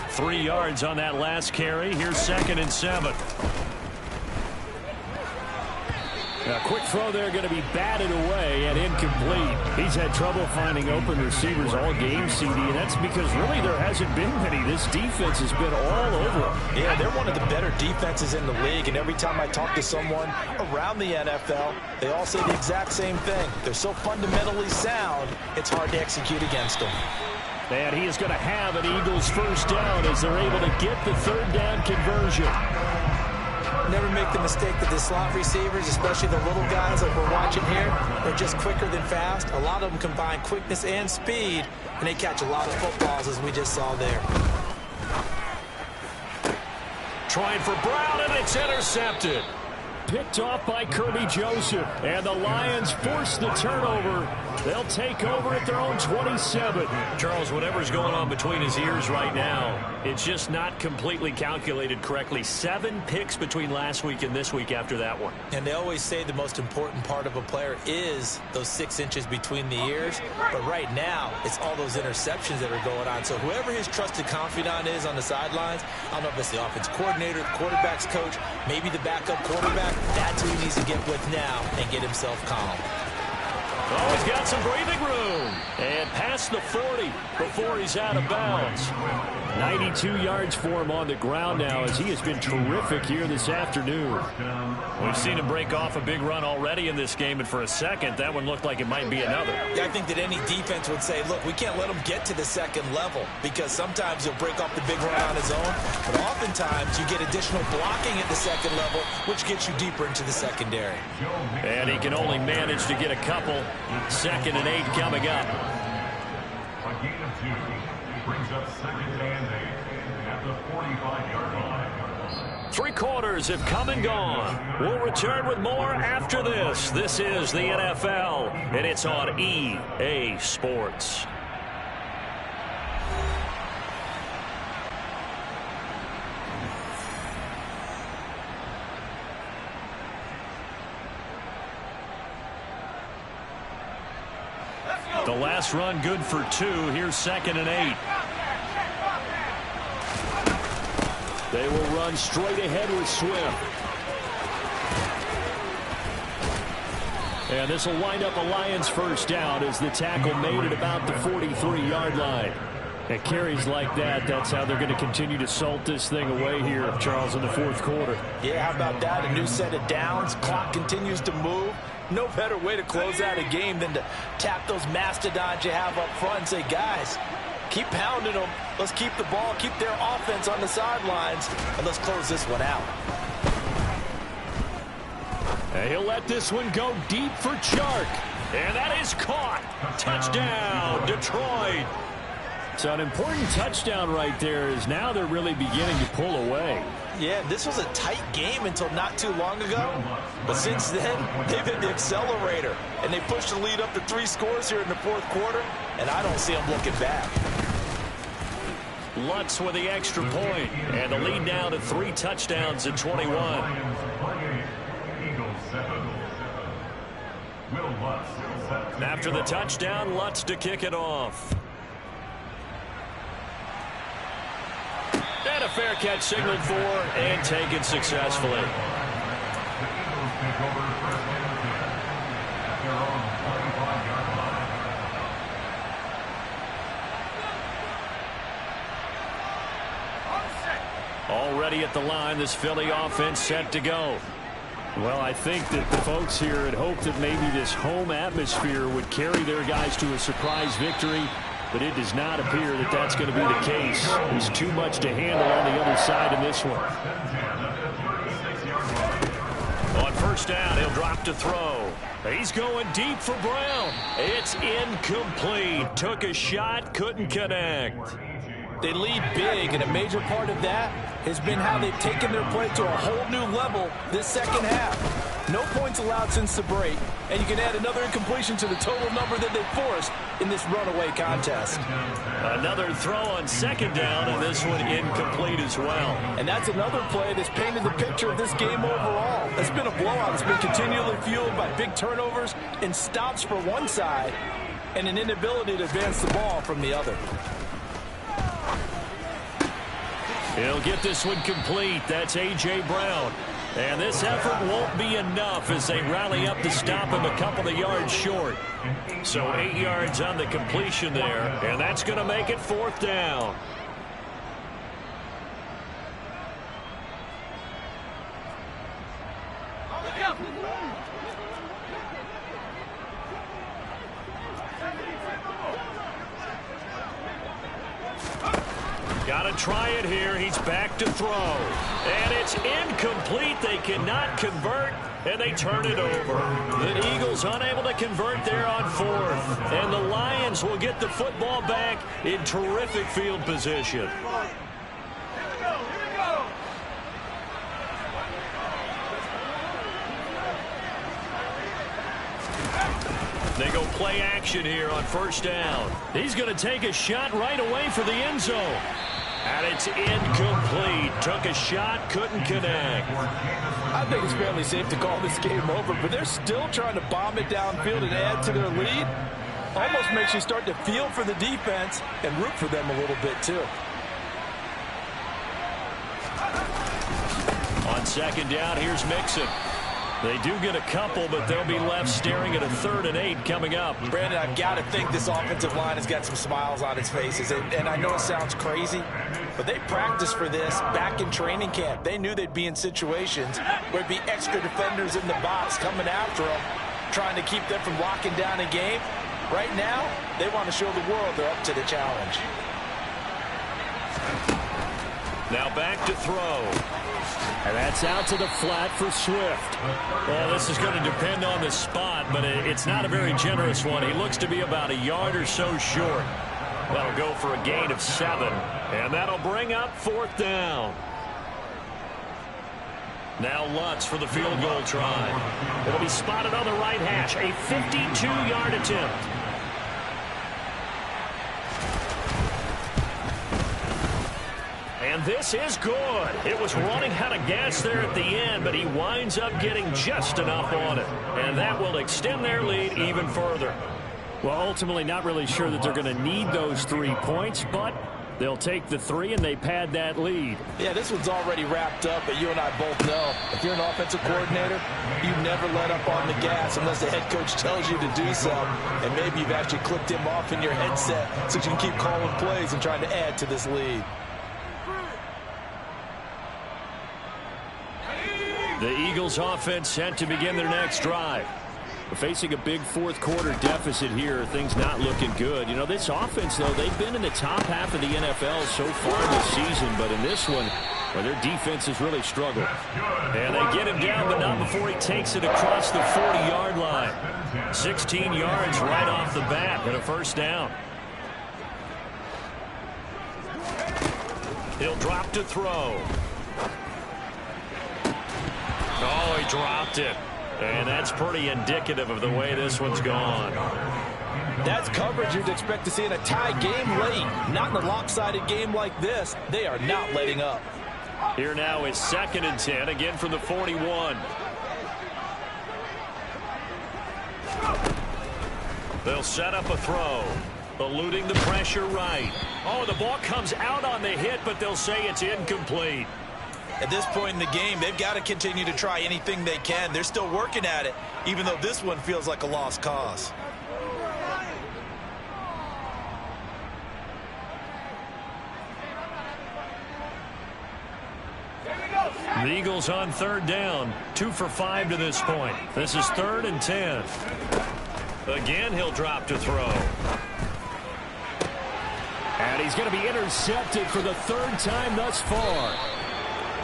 3 yards on that last carry. Here's 2nd and 7. A quick throw there, going to be batted away and incomplete. He's had trouble finding open receivers all game, CD, and that's because really there hasn't been many. This defense has been all over him. Yeah, they're one of the better defenses in the league, and every time I talk to someone around the NFL, they all say the exact same thing. They're so fundamentally sound, it's hard to execute against them. And he is going to have an Eagles first down as they're able to get the 3rd down conversion. Never make the mistake that the slot receivers, especially the little guys like we're watching here, are just quicker than fast. A lot of them combine quickness and speed, and they catch a lot of footballs, as we just saw there. Trying for Brown, and it's intercepted. Picked off by Kirby Joseph, and the Lions force the turnover. They'll take over at their own 27. Charles, whatever's going on between his ears right now, it's just not completely calculated correctly. 7 picks between last week and this week after that one. And they always say the most important part of a player is those 6 inches between the ears. But right now, it's all those interceptions that are going on. So whoever his trusted confidant is on the sidelines, I don't know if it's the offense coordinator, the quarterback's coach, maybe the backup quarterback, that's who he needs to get with now and get himself calm. Oh, he's got some breathing room. And past the 40 before he's out of bounds. 92 yards for him on the ground now as he has been terrific here this afternoon. We've seen him break off a big run already in this game, and for a second, that one looked like it might be another. Yeah, I think that any defense would say, look, we can't let him get to the 2nd level, because sometimes he'll break off the big run on his own, but oftentimes you get additional blocking at the 2nd level, which gets you deeper into the secondary. And he can only manage to get a couple. 2nd and 8 coming up. A gain of 2 brings up 2nd and 8 at the 45-yard line. 3 quarters have come and gone. We'll return with more after this. This is the NFL, and it's on EA Sports. The last run good for 2. Here's 2nd and 8. They will run straight ahead with Swift. And this will wind up a Lions first down as the tackle made at about the 43-yard line. At carries like that, that's how they're going to continue to salt this thing away here, Charles, in the 4th quarter. Yeah, how about that? A new set of downs. Clock continues to move. No better way to close out a game than to tap those mastodons you have up front and say, guys, keep pounding them. Let's keep the ball, keep their offense on the sidelines, and let's close this one out. And he'll let this one go deep for Chark. And that is caught. Touchdown, Detroit. So an important touchdown right there is now they're really beginning to pull away. Yeah, this was a tight game until not too long ago. But since then, they've hit the accelerator. And they pushed the lead up to 3 scores here in the 4th quarter. And I don't see them looking back. Lutz with the extra point. And the lead now to 3 touchdowns in 21. After the touchdown, Lutz to kick it off. And a fair catch signaled for and taken successfully. Already at the line, this Philly offense set to go. Well, I think that the folks here had hoped that maybe this home atmosphere would carry their guys to a surprise victory. but it does not appear that that's going to be the case. There's too much to handle on the other side in this one. On first down, he'll drop to throw. He's going deep for Brown. It's incomplete. Took a shot, couldn't connect. They lead big, and a major part of that has been how they've taken their play to a whole new level this second half. No points allowed since the break, and you can add another incompletion to the total number that they forced in this runaway contest. Another throw on second down, and this one incomplete as well. And that's another play that's painted the picture of this game overall. It's been a blowout. It's been continually fueled by big turnovers and stops for one side and an inability to advance the ball from the other. He'll get this one complete. That's A.J. Brown. And this effort won't be enough as they rally up to stop him a couple of yards short. So 8 yards on the completion there, and that's going to make it fourth down. Got to try it here. He's back to throw. And it's incomplete. They cannot convert, and they turn it over. The Eagles unable to convert there on fourth. And the Lions will get the football back in terrific field position. They go play action here on first down. He's going to take a shot right away for the end zone. And it's incomplete. Took a shot, couldn't connect. I think it's fairly safe to call this game over, but they're still trying to bomb it downfield and add to their lead. Almost makes you start to feel for the defense and root for them a little bit, too. On second down, here's Mixon. They do get a couple, but they'll be left staring at a 3rd and 8 coming up. Brandon, I've got to think this offensive line has got some smiles on its faces. And I know it sounds crazy, but they practiced for this back in training camp. They knew they'd be in situations where there'd be extra defenders in the box coming after them, trying to keep them from locking down a game. Right now, they want to show the world they're up to the challenge. Now back to throw. And that's out to the flat for Swift. Well, this is going to depend on the spot, but it's not a very generous one. He looks to be about a yard or so short. That'll go for a gain of 7, and that'll bring up fourth down. Now Lutz for the field goal try. It'll be spotted on the right hash. A 52-yard attempt. And this is good. It was running out of gas there at the end, but he winds up getting just enough on it. And that will extend their lead even further. Well, ultimately not really sure that they're going to need those 3 points, but they'll take the 3 and they pad that lead. Yeah, this one's already wrapped up, but you and I both know if you're an offensive coordinator, you never let up on the gas unless the head coach tells you to do so. And maybe you've actually clicked him off in your headset so you can keep calling plays and trying to add to this lead. The Eagles offense set to begin their next drive. We're facing a big fourth quarter deficit here. Things not looking good. You know, this offense, though, they've been in the top half of the NFL so far this season. But in this one, well, their defense has really struggled. And they get him down, but not before he takes it across the 40-yard line. 16 yards right off the bat and a first down. He'll drop to throw. Oh, he dropped it. And that's pretty indicative of the way this one's gone. That's coverage you'd expect to see in a tie game late. Not in a lopsided game like this. They are not letting up. Here now is 2nd and 10, again from the 41. They'll set up a throw. Eluding the pressure right. Oh, the ball comes out on the hit, but they'll say it's incomplete. At this point in the game, they've got to continue to try anything they can. They're still working at it, even though this one feels like a lost cause. The Eagles on 3rd down. 2 for 5 to this point. This is 3rd and 10. Again, he'll drop to throw. And he's going to be intercepted for the third time thus far.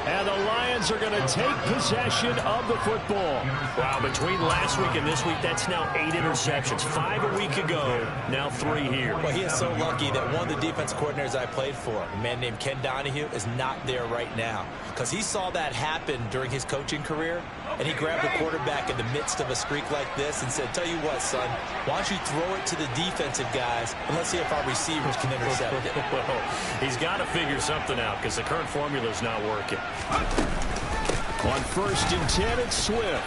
And the Lions are going to take possession of the football. Wow, between last week and this week, that's now 8 interceptions. 5 a week ago, now 3 here. Well, he is so lucky that one of the defense coordinators I played for, a man named Ken Donahue, is not there right now. Because he saw that happen during his coaching career, and he grabbed the quarterback in the midst of a streak like this and said, tell you what, son, why don't you throw it to the defensive guys, and let's see if our receivers can intercept it. Well, he's got to figure something out because the current formula is not working. On 1st and 10, it's Swift.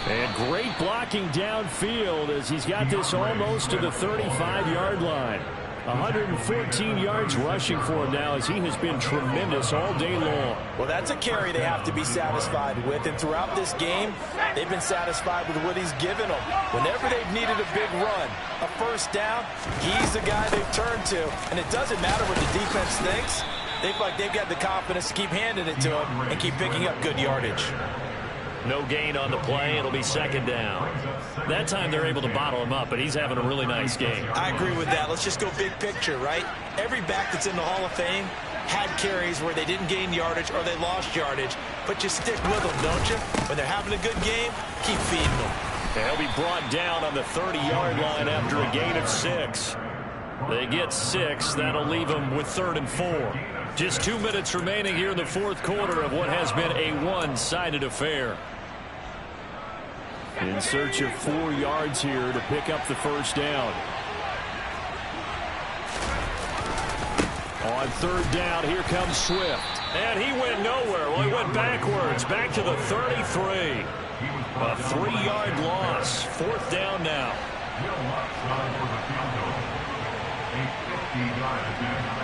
And great blocking downfield as he's got this almost to the 35-yard line. 114 yards rushing for him now as he has been tremendous all day long. Well, that's a carry they have to be satisfied with. And throughout this game, they've been satisfied with what he's given them. Whenever they've needed a big run, a first down, he's the guy they've turned to. And it doesn't matter what the defense thinks. They feel like they've got the confidence to keep handing it to him and keep picking up good yardage. No gain on the play. It'll be 2nd down. That time they're able to bottle him up, but he's having a really nice game. I agree with that. Let's just go big picture, right? Every back that's in the Hall of Fame had carries where they didn't gain yardage or they lost yardage. But you stick with them, don't you? When they're having a good game, keep feeding them. And he'll be brought down on the 30-yard line after a gain of 6. They get 6. That'll leave them with 3rd and 4. Just 2 minutes remaining here in the 4th quarter of what has been a one-sided affair. In search of 4 yards here to pick up the first down. On 3rd down, here comes Swift. And he went nowhere. Well, he went backwards, back to the 33. A 3-yard loss. 4th down now. Will not try for the field goal. A 50-yard attempt.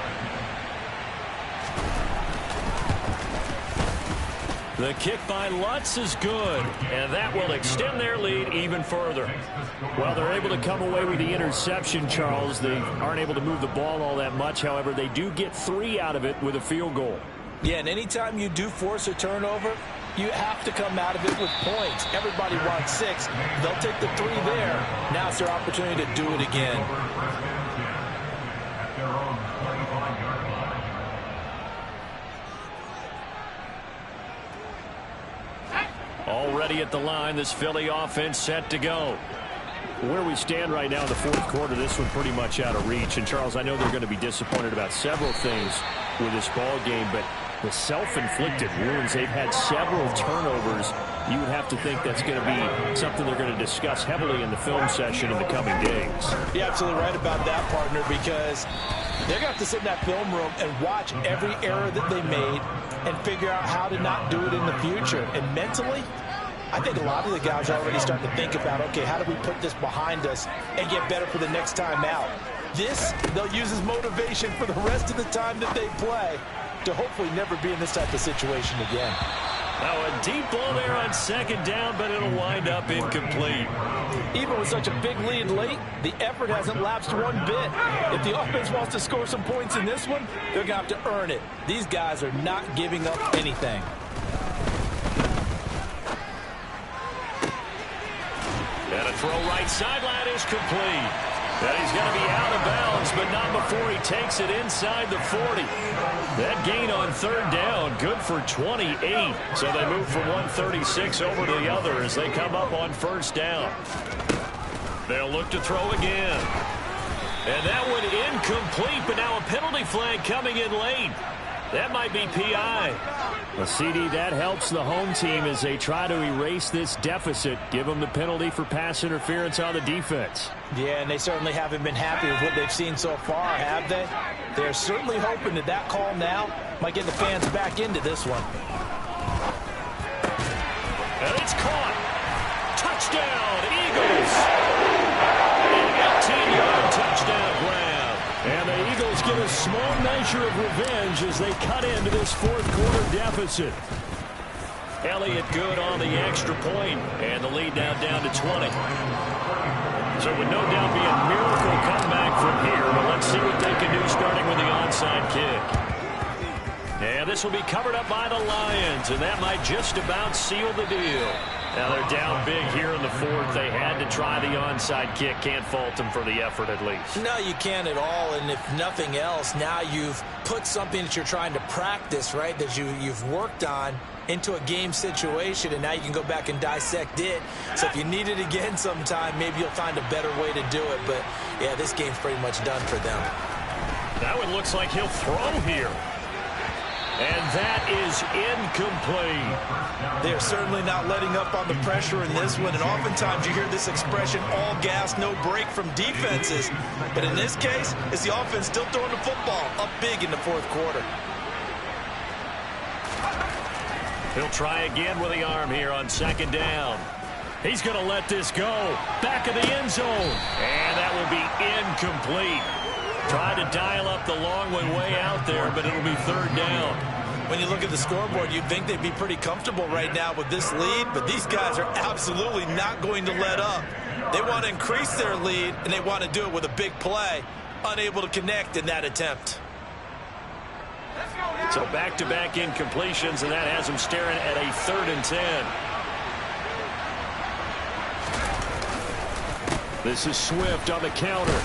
The kick by Lutz is good, and that will extend their lead even further. Well, they're able to come away with the interception, Charles. They aren't able to move the ball all that much. However, they do get 3 out of it with a field goal. Yeah, and anytime you do force a turnover, you have to come out of it with points. Everybody wants 6. They'll take the 3 there. Now it's their opportunity to do it again. At their own 35-yard line. Already at the line, this Philly offense set to go. Where we stand right now in the 4th quarter, this one pretty much out of reach. And, Charles, I know they're going to be disappointed about several things with this ball game, but the self-inflicted wounds, they've had several turnovers. You would have to think that's going to be something they're going to discuss heavily in the film session in the coming days. You're absolutely right about that, partner, because they're going to have to sit in that film room and watch every error that they made and figure out how to not do it in the future. And mentally, I think a lot of the guys are already starting to think about, okay, how do we put this behind us and get better for the next time out? This, they'll use as motivation for the rest of the time that they play to hopefully never be in this type of situation again. Now a deep ball there on 2nd down, but it'll wind up incomplete. Even with such a big lead late, the effort hasn't lapsed one bit. If the offense wants to score some points in this one, they're going to have to earn it. These guys are not giving up anything. And a throw right sideline is complete. And he's going to be out of bounds, but not before he takes it inside the 40. That gain on 3rd down, good for 28. So they move from 136 over to the other as they come up on 1st down. They'll look to throw again. And that one incomplete, but now a penalty flag coming in late. That might be PI. Well, CD, that helps the home team as they try to erase this deficit. Give them the penalty for pass interference on the defense. Yeah, and they certainly haven't been happy with what they've seen so far, have they? They're certainly hoping that that call now might get the fans back into this one. And it's caught. Touchdown, Eagles. An 18-yard touchdown grab. And the Eagles get a small measure of revenge as they cut into this 4th quarter deficit. Elliott good on the extra point, and the lead now down to 20. So it would no doubt be a miracle comeback from here, but let's see what they can do starting with the onside kick. And this will be covered up by the Lions, and that might just about seal the deal. Now they're down big here in the fourth. They had to try the onside kick. Can't fault them for the effort at least. No, you can't at all. And if nothing else, now you've put something that you're trying to practice, right, that you've worked on into a game situation, and now you can go back and dissect it. So if you need it again sometime, maybe you'll find a better way to do it. But, yeah, this game's pretty much done for them. That one looks like he'll throw here. And that is incomplete. They're certainly not letting up on the pressure in this one, and oftentimes you hear this expression, all gas, no break from defenses. But in this case, it's the offense still throwing the football up big in the fourth quarter. He'll try again with the arm here on second down. He's going to let this go. Back of the end zone. And that will be incomplete. Tried to dial up the long one way out there, but it'll be third down. When you look at the scoreboard, you'd think they'd be pretty comfortable right now with this lead, but these guys are absolutely not going to let up. They want to increase their lead, and they want to do it with a big play. Unable to connect in that attempt. So back-to-back incompletions, and that has them staring at a 3rd and 10. This is Swift on the counter.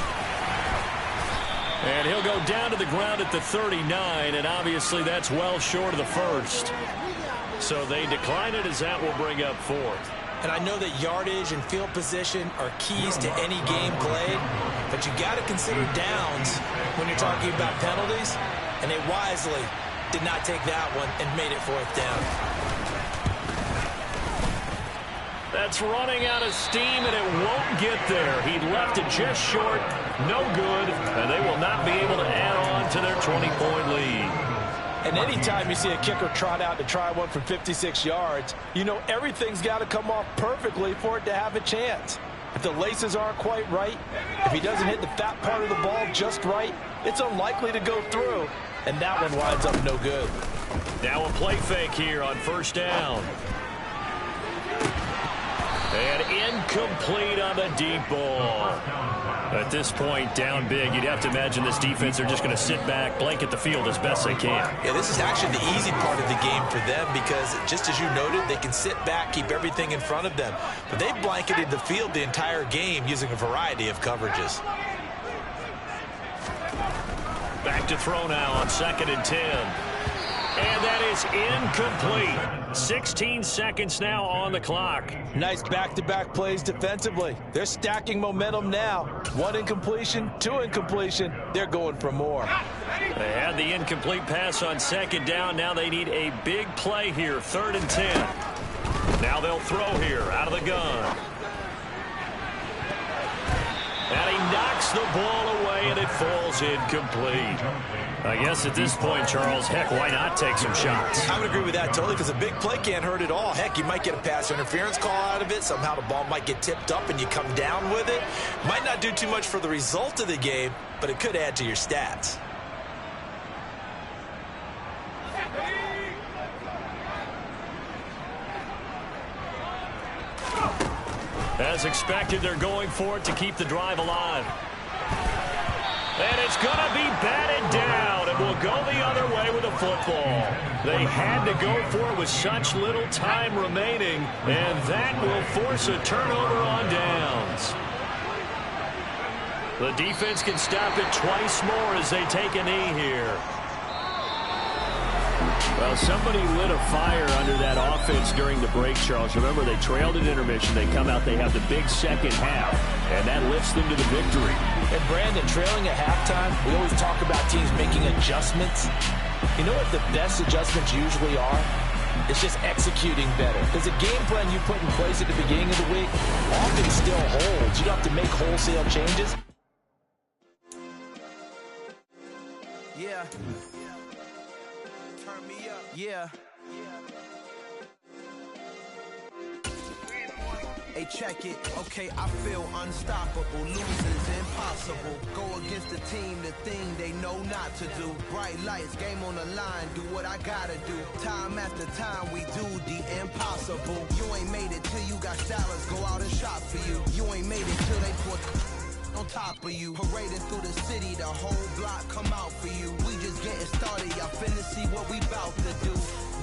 And he'll go down to the ground at the 39, and obviously that's well short of the first. So they decline it as that will bring up 4th. And I know that yardage and field position are keys to any game played, but you got to consider downs when you're talking about penalties, and they wisely did not take that one and made it 4th down. That's running out of steam, and it won't get there. He left it just short, no good, and they will not be able to add on to their 20-point lead. And anytime you see a kicker trot out to try one from 56 yards, you know everything's got to come off perfectly for it to have a chance. If the laces aren't quite right, if he doesn't hit the fat part of the ball just right, it's unlikely to go through, and that one winds up no good. Now a play fake here on first down. And incomplete on the deep ball. At this point, down big, you'd have to imagine this defense are just going to sit back, blanket the field as best they can. Yeah, this is actually the easy part of the game for them because, just as you noted, they can sit back, keep everything in front of them. But they blanketed the field the entire game using a variety of coverages. Back to throw now on 2nd and 10. And that is incomplete. 16 seconds now on the clock. Nice back-to-back plays defensively. They're stacking momentum now. 1 incompletion, 2 incompletion. They're going for more. They had the incomplete pass on 2nd down. Now they need a big play here. 3rd and 10. Now they'll throw here out of the gun. And he knocks the ball away, and it falls incomplete. I guess at this point, Charles, heck, why not take some shots? I would agree with that totally because a big play can't hurt at all. Heck, you might get a pass interference call out of it. Somehow the ball might get tipped up and you come down with it. Might not do too much for the result of the game, but it could add to your stats. As expected, they're going for it to keep the drive alive. And it's going to be batted down, and will go the other way with the football. They had to go for it with such little time remaining, and that will force a turnover on downs. The defense can stop it twice more as they take a knee here. Well, somebody lit a fire under that offense during the break, Charles. Remember, they trailed at intermission. They come out, they have the big second half, and that lifts them to the victory. And, Brandon, trailing at halftime, we always talk about teams making adjustments. You know what the best adjustments usually are? It's just executing better. Because the game plan you put in place at the beginning of the week often still holds. You don't have to make wholesale changes. Yeah. Turn me up. Yeah. Hey, check it. Okay, I feel unstoppable. Losing's impossible. Go against the team, the thing they know not to do. Bright lights, game on the line. Do what I gotta do. Time after time, we do the impossible. You ain't made it till you got salads. Go out and shop for you. You ain't made it till they put on top of you. Parading through the city, the whole block come out for you. We just getting started, y'all finna see what we bout to do.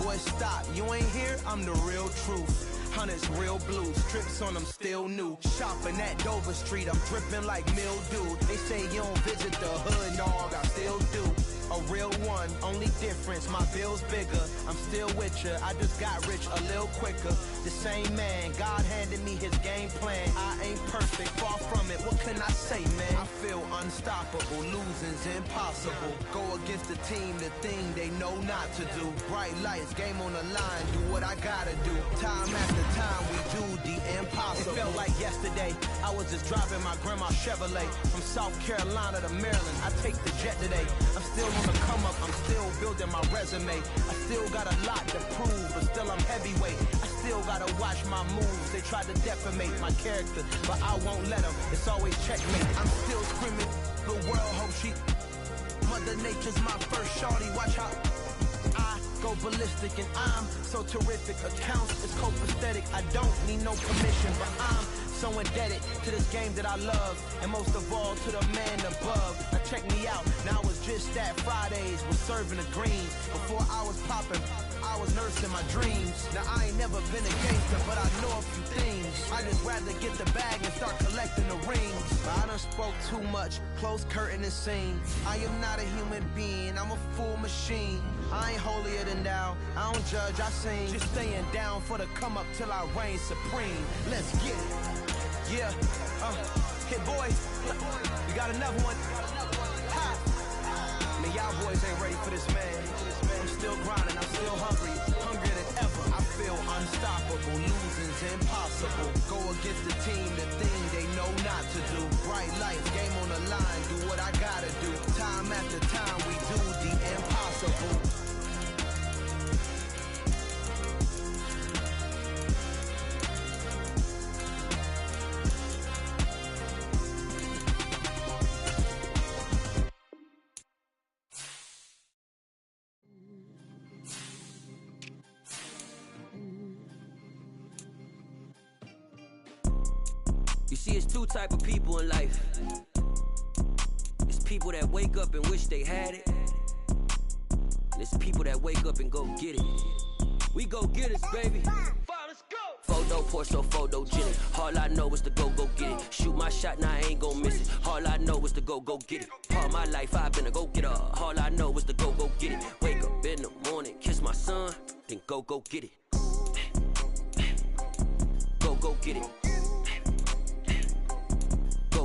Boy, stop, you ain't here, I'm the real truth. Hunters real blue, strips on them still new. Shopping at Dover Street, I'm dripping like mildew. They say you don't visit the hood, dog, I still do. A real one, only difference, my bill's bigger. I'm still with ya, I just got rich a little quicker. The same man, God handed me his game plan. I ain't perfect, far from it, what can I say, man? I feel unstoppable, losing's impossible. Go against the team, the thing they know not to do. Bright lights, game on the line, do what I gotta do. Time after time, we do the impossible. It felt like yesterday, I was just driving my grandma's Chevrolet. From South Carolina to Maryland, I take the jet today. I'm still on the come up, I'm still building my resume. I still got a lot to prove, but still I'm heavyweight. I still gotta watch my moves. They try to defamate my character, but I won't let them. It's always checkmate. I'm still screaming, the world hope she. Mother Nature's my first shorty. Watch how I go ballistic, and I'm so terrific. Accounts is copacetic. I don't need no permission, but I'm so indebted to this game that I love, and most of all to the man above. Now check me out, now it's just that Fridays was serving the greens. Before I was popping, I was nursing my dreams. Now I ain't never been a gangster, but I know a few things. I just rather get the bag and start collecting the rings. But I done spoke too much, close curtain and scene. I am not a human being, I'm a full machine. I ain't holier than thou, I don't judge, I sing. Just staying down for the come up till I reign supreme. Let's get it. Yeah, hit boys, we got another one. Ha! Man, y'all boys ain't ready for this, man. I'm still grinding, I'm still hungry, hungrier than ever. I feel unstoppable, losing's impossible. Go against the team, the thing they know not to do. Bright lights, game on the line, do what I gotta do. Time after time, we do the impossible. You see, it's two type of people in life. It's people that wake up and wish they had it, and it's people that wake up and go get it. We go get it, baby. Let's go. Photo poor, so photogenic. All I know is to go get it. Shoot my shot, now I ain't gon' miss it. All I know is to go get it. All my life I've been a go-getter. All I know is to go get it. Wake up in the morning, kiss my son, then go get it. Go get it.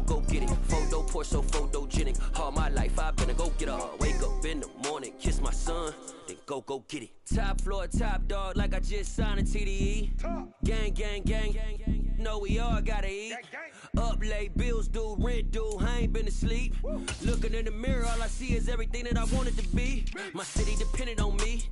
Go get it. Photo poor, so photogenic. All my life I've been a go-getter. Wake up in the morning, kiss my son, then go get it. Top floor, top dog, like I just signed a TDE. Gang, gang, gang. Know we all gotta eat. Up late, bills due, rent due, I ain't been asleep. Looking in the mirror, all I see is everything that I wanted to be. My city depended on me,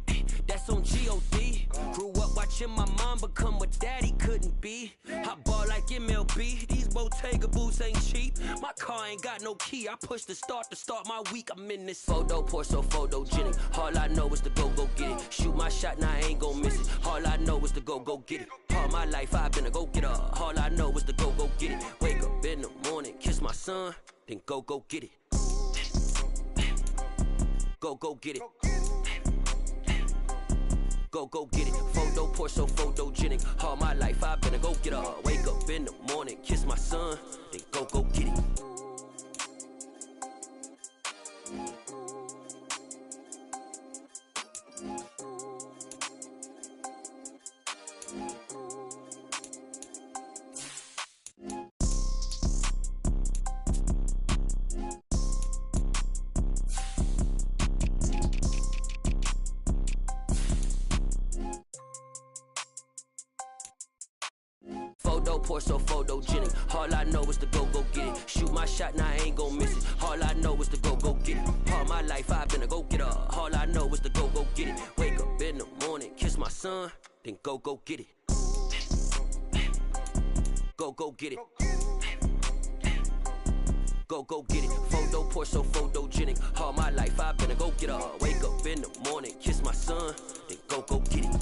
that's on G.O.D. Grew up watching my mom become what daddy couldn't be. I ball like MLB, these Bottega boots ain't cheap. My car ain't got no key, I push the start to start my week. I'm in this photo poor, so photogenic. All I know is to go get it. Shoot my shot, now I ain't gon' miss it. All I know is to go get it. All my life I've been a go-getter. All I know is to go get it. Wake up in the morning, kiss my son, then go get it. Go get it. Go get it. Photo poor, so photogenic. All my life I've been a go-getter. Wake up in the morning, kiss my son, then go get it. Photo poor, so photogenic. All I know is to go get it. Shoot my shot, now I ain't gon' miss it. All I know is to go get it. All my life I've been a go-getter. All I know is to go get it. Wake up in the morning, kiss my son, then go get it. Go get it. Go get it. Photo poor, so photogenic. All my life I've been a go-getter. Wake up in the morning, kiss my son, then go get it.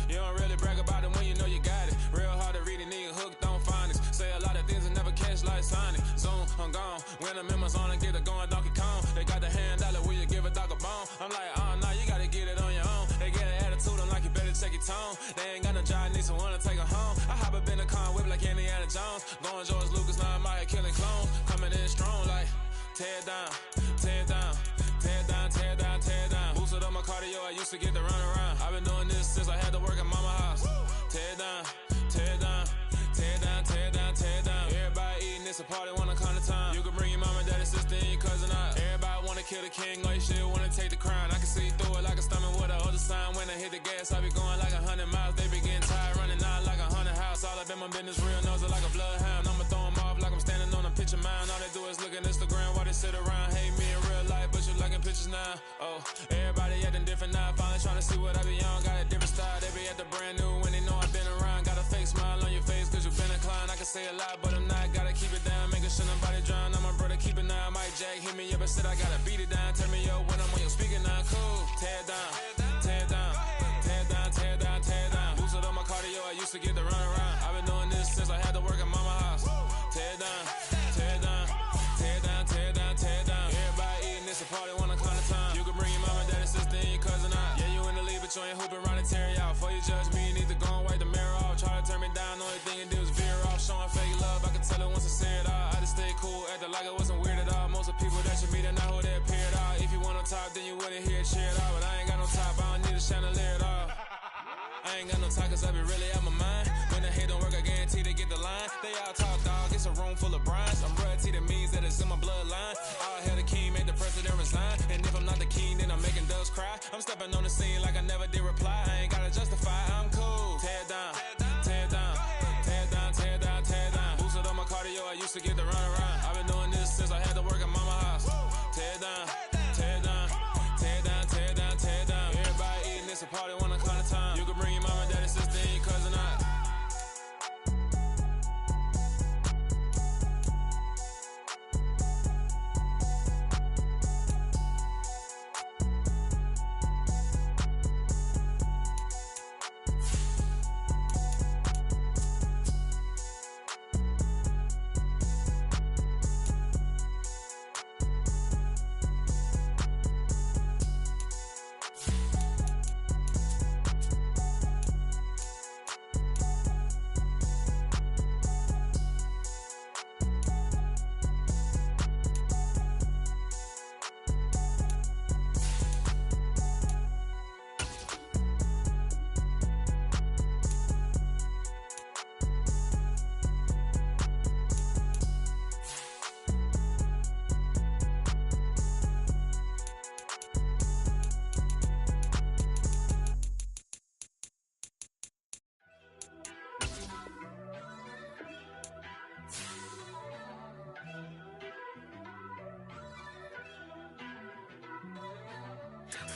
You don't really brag about it when you know you got it. Real hard to read a nigga hooked on phonics. Say a lot of things and never catch like Sonic. Zoom, I'm gone. When I'm in my zone, I get it going Donkey Kong. They got the hand dollar, will you give a dog a bone? I'm like, oh no, you gotta get it on your own. They get an attitude, I'm like, you better check your tone. They ain't got no job, need someone to take her home. I hop up in the car, whip like Indiana Jones. Going George Lucas, now I'm out here killing clones. Coming in strong like, tear down, tear down. Tear down, tear down, tear down. Boosted up my cardio, I used to get to run around. I've been doing this since I had to work at mama house. Tear down, tear down, tear down, tear down, tear down. Everybody eating, it's a party, wanna come to time. You can bring your mama, daddy, sister, and your cousin out. Everybody wanna kill the king, or you shit wanna take the crown. I can see through it like a stomach with a other sign. When I hit the gas, I be going like 100 miles. They be getting tired, running out like 100 house. All up in my business, real nose it like a bloodhound. I'ma throw them off like I'm standing on a picture mound. All they do is look at Instagram while they sit around. Hate me in real life, but you liking pictures now. Oh, everybody acting different now. Finally trying to see what I be on. Got a different style, they be at the brand new when they know I've been around. Got a fake smile on your face cause you been inclined. I can say a lot, but I'm not. Gotta keep it down, making sure nobody drown. I'm my brother, keep it now. Mike Jack hit me up and said I gotta beat it down. Turn me up when I'm on your speaker now. Cool, tear down, tear down, tear down, tear down, tear down. Boosted up my cardio, I used to get to run around. I've been doing this since I had to work at mama house. Tear down, tear down, tear down, tear down, tear down. Everybody eating, it's a party, wanna come to time. You can bring your mama, daddy, sister, and your cousin out. Yeah, you in the league, but you ain't hooping around and tear you out. Before you judge me, you need to go and wipe the mirror off. Try to turn me down, only thing you do is veer off. Showing fake love, I can tell it once I say it all. I just stay cool, acting like it wasn't weird at all. Most of the people that you meet are not who they appear at all. If you want on top, then you wouldn't hear it cheer it all. But I ain't got no top, I don't need a chandelier at all. I ain't got no talk cause I be really out my mind. When the hate don't work, I guarantee they get the line. They all talk, dog, it's a room full of brines. I'm royalty, that means that it's in my bloodline. All hail the king, make the president resign. And if I'm not the king, then I'm making doves cry. I'm stepping on the scene like I never did reply. I ain't gotta justify, I'm cool. Tear down, tear down, tear down, tear down, tear down. Boosted up my cardio, I used to get to run around. I've been doing this since I had to work at mama house. Tear down, tear down, tear down, tear down, tear down. Everybody eating, it's a party, wanna come to time. You can bring your mama, daddy, sister, and your cousin out.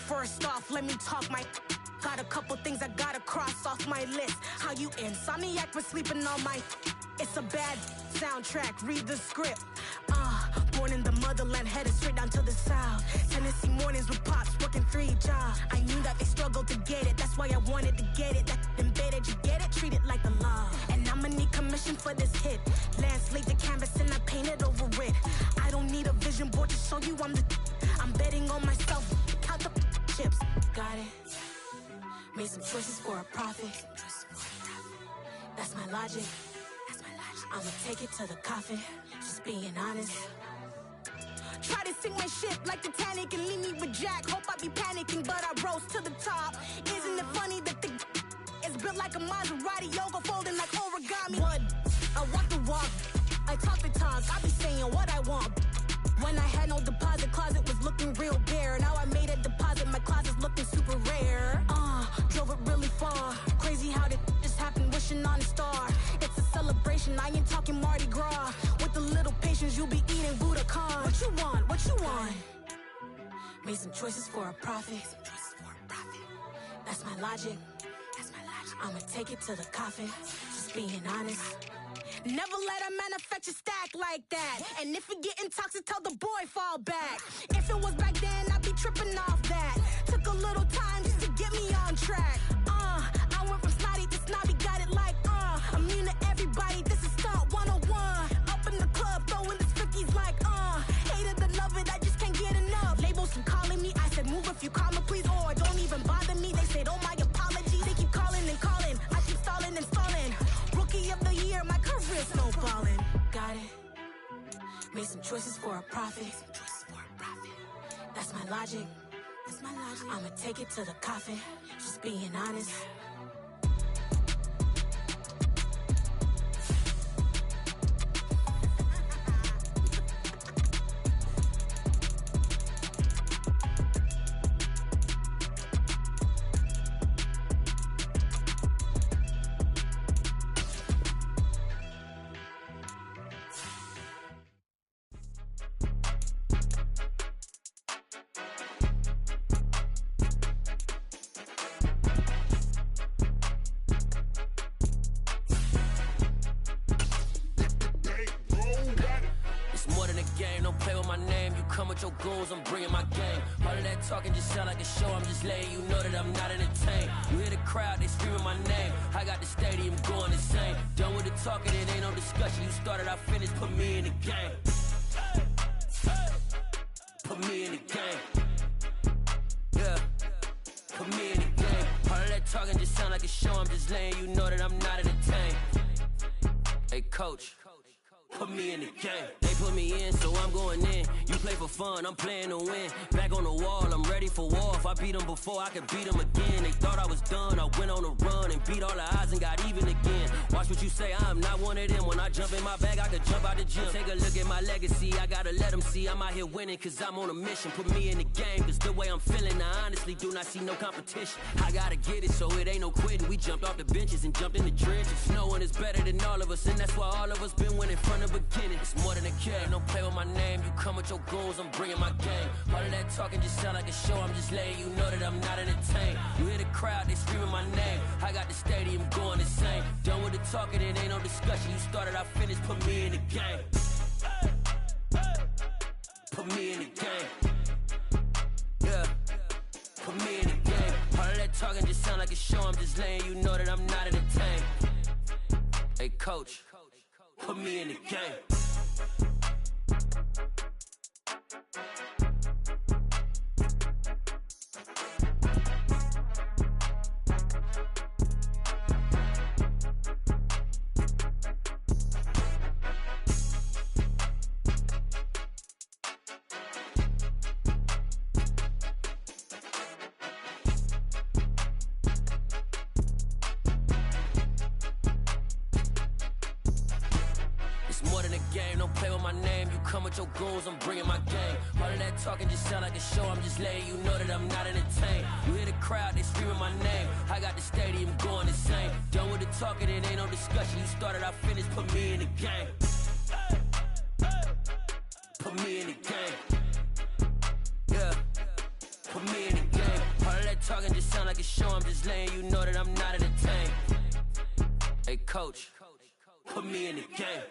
First off, let me talk my. Got a couple things I gotta cross off my list. How you insomniac for sleeping on my. It's a bad soundtrack, read the script. Born in the motherland, headed straight down to the south. Tennessee mornings with pops, working 3 jobs. I knew that they struggled to get it, that's why I wanted to get it. That embedded, you get it, treat it like a law. And I'ma need commission for this hit. Lance laid the canvas and I painted over it. I don't need a vision board to show you I'm betting on myself, count the chips. Got it. Made some choices for a profit. That's my logic. I'ma take it to the coffin. Just being honest. Try to sing my ship like Titanic and leave me with Jack. Hope I be panicking, but I rose to the top. Isn't it funny that the is built like a Maserati, yoga folding like origami? What? I walk the walk. I talk the talk. I be saying what I want. When I had no deposit, closet was looking real bare. Now I made a deposit, my closet's looking super rare. Drove it really far. Crazy how did this happen, wishing on a star. It's a celebration, I ain't talking Mardi Gras. With a little patience, you'll be eating Budokan. What you want, what you want? Made some choices for a profit. That's my logic. I'ma take it to the coffin, just being honest. Never let a manufacture stack like that. And if it getting toxic, tell the boy fall back. If it was back then, I'd be tripping off that. Took a little time just to get me on track. I went from choices for a profit. That's my logic. I'ma take it to the coffin. Just being honest. Your goons, I'm bringing my game. All of that talking just sound like a show. I'm just letting you know that I'm not entertained. You hear the crowd, they screaming my name. I got the stadium going insane. Done with the talking, it ain't no discussion. You started, I finished, put me in the game. Put me in the game. Yeah, put me in the game. All of that talking just sound like a show. I'm just letting you know that I'm not entertained. Hey, coach. Put me in the game. They put me in, so I'm going in. You play for fun, I'm playing to win. Back on the wall, I'm ready for war. If I beat them before, I could beat them again. They thought I was done, I went on a run and beat all the odds and got even again. Watch what you say, I'm not one of them. When I jump in my bag, I could jump out the gym. Take a look at my legacy, I gotta let them see I'm out here winning, cause I'm on a mission. Put me in the game, cause the way I'm feeling, I honestly do not see no competition. I gotta get it, so it ain't no quitting. We jumped off the benches and jumped in the trenches. No one is better than all of us, and that's why all of us been winning from the beginning. It's more than a game, don't play with my name. You come with your goons, I'm bringing my game. All of that talking just sound like a show. I'm just letting you know that I'm not entertained. You hear the crowd, they screaming my name. I got the stadium going insane. Done with the talking, it ain't no discussion. You started, I finished, put me in the game. Put me in the game. Yeah, put me in the game. All of that talking just sound like a show. I'm just letting you know that I'm not entertained. Hey, coach. Put me in the game. Your goons, I'm bringing my game. All of that talking just sound like a show. I'm just letting you know that I'm not entertained. You hear the crowd, they screaming my name. I got the stadium going insane. Done with the talking, it ain't no discussion. You started, I finished, put me in the game. Put me in the game. Yeah, put me in the game. All of that talking just sound like a show. I'm just letting you know that I'm not entertained. Hey, coach, put me in the game.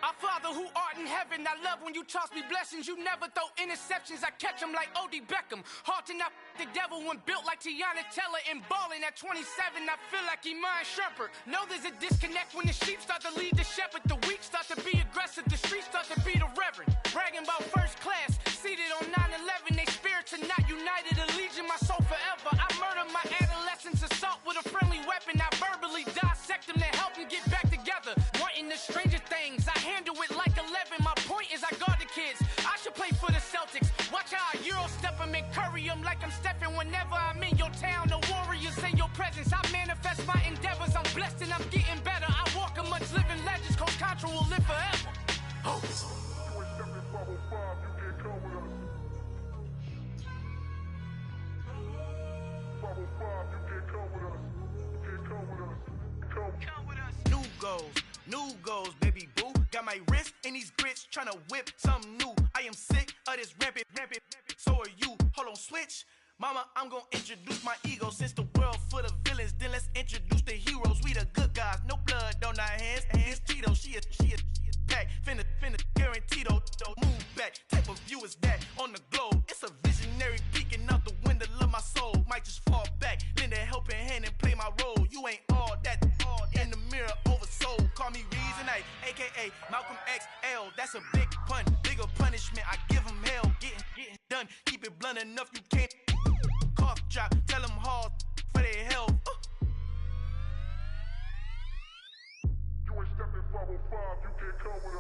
Our Father who art in heaven, I love when you toss me blessings. You never throw interceptions, I catch them like O.D. Beckham. Hard to not the devil when built like Tiana Teller and balling at 27. I feel like Iman Shumpert. Know there's a disconnect when the sheep start to lead the shepherd. The weak start to be aggressive, the streets start to be the reverend. Bragging about first class, seated on 9/11. They spirits are not united, a legion, my soul forever. I murder my adolescence, assault with a friendly weapon. I verbally dissect them to help them get back together. Wanting the stranger things, I handle it like 11. My point is I guard the kids. I should play for the Celtics. Watch how I Euro step them and curry them like I'm Stephen. Whenever I'm in your town, the Warriors in your presence. I manifest my endeavors. I'm blessed and I'm getting better. I walk amongst living legends. Coach Contra will live forever. Oh. New goals, baby boo. Got my wrist in these grits, tryna whip something new. I am sick of this rampant. So are you. Hold on, switch. Mama, I'm gonna introduce my ego. Since the world full of villains, then let's introduce the heroes. We the good guys, no blood on our hands. Hands Tito, she a pack. Finna, guaranteed, move back. Type of view is that on the globe? It's a visionary peeking out the window of my soul. Might just fall back, lend a helping hand and play my role. You ain't all that. In the mirror, oversold. Call me Reason A, aka Malcolm XL. That's a big pun. Big nigga punishment. I give him hell, getting done. Keep it blunt enough, you can't cough drop. Tell them hard for their health.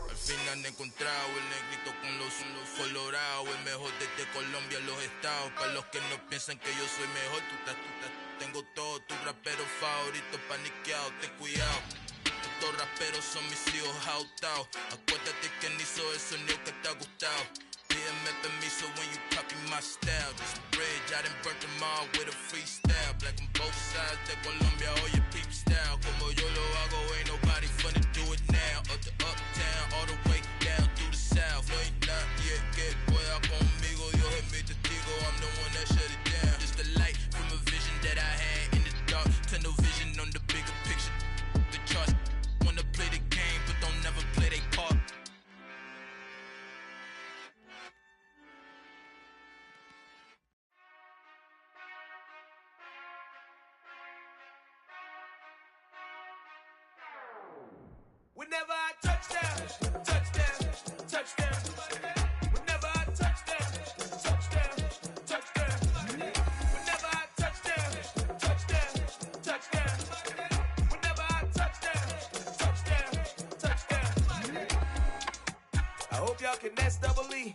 Al final he encontrado el negrito con los colorados, el mejor desde Colombia a los estados. Para los que no piensan que yo soy mejor, tengo todo, tu rapero favorito paniqueado, ten cuidado. Estos raperos son mis hijos jautados. Acuérdate que ni hizo el sonido que te ha gustado. Pídeme permiso when you copy my style. This bridge, I done burnt them all with a freestyle. Black on both sides de Colombia, oye peep style. Como yo lo hago, ain't nobody finna do it now. Up to uptown, all the way down through the south. No hay nadie que pueda conmigo, Dios es mi testigo. I'm the one that shut it down. Just the light from a vision that I had in the dark. Tunnel vision on the bigger picture. The charts wanna play the game, but don't never play their part. Whenever I touchdown, touchdown, touchdown. Whenever I touchdown, touchdown, touchdown. Whenever I touchdown, touchdown, touchdown. Whenever I touchdown, touchdown, touchdown. I hope y'all can nest double E,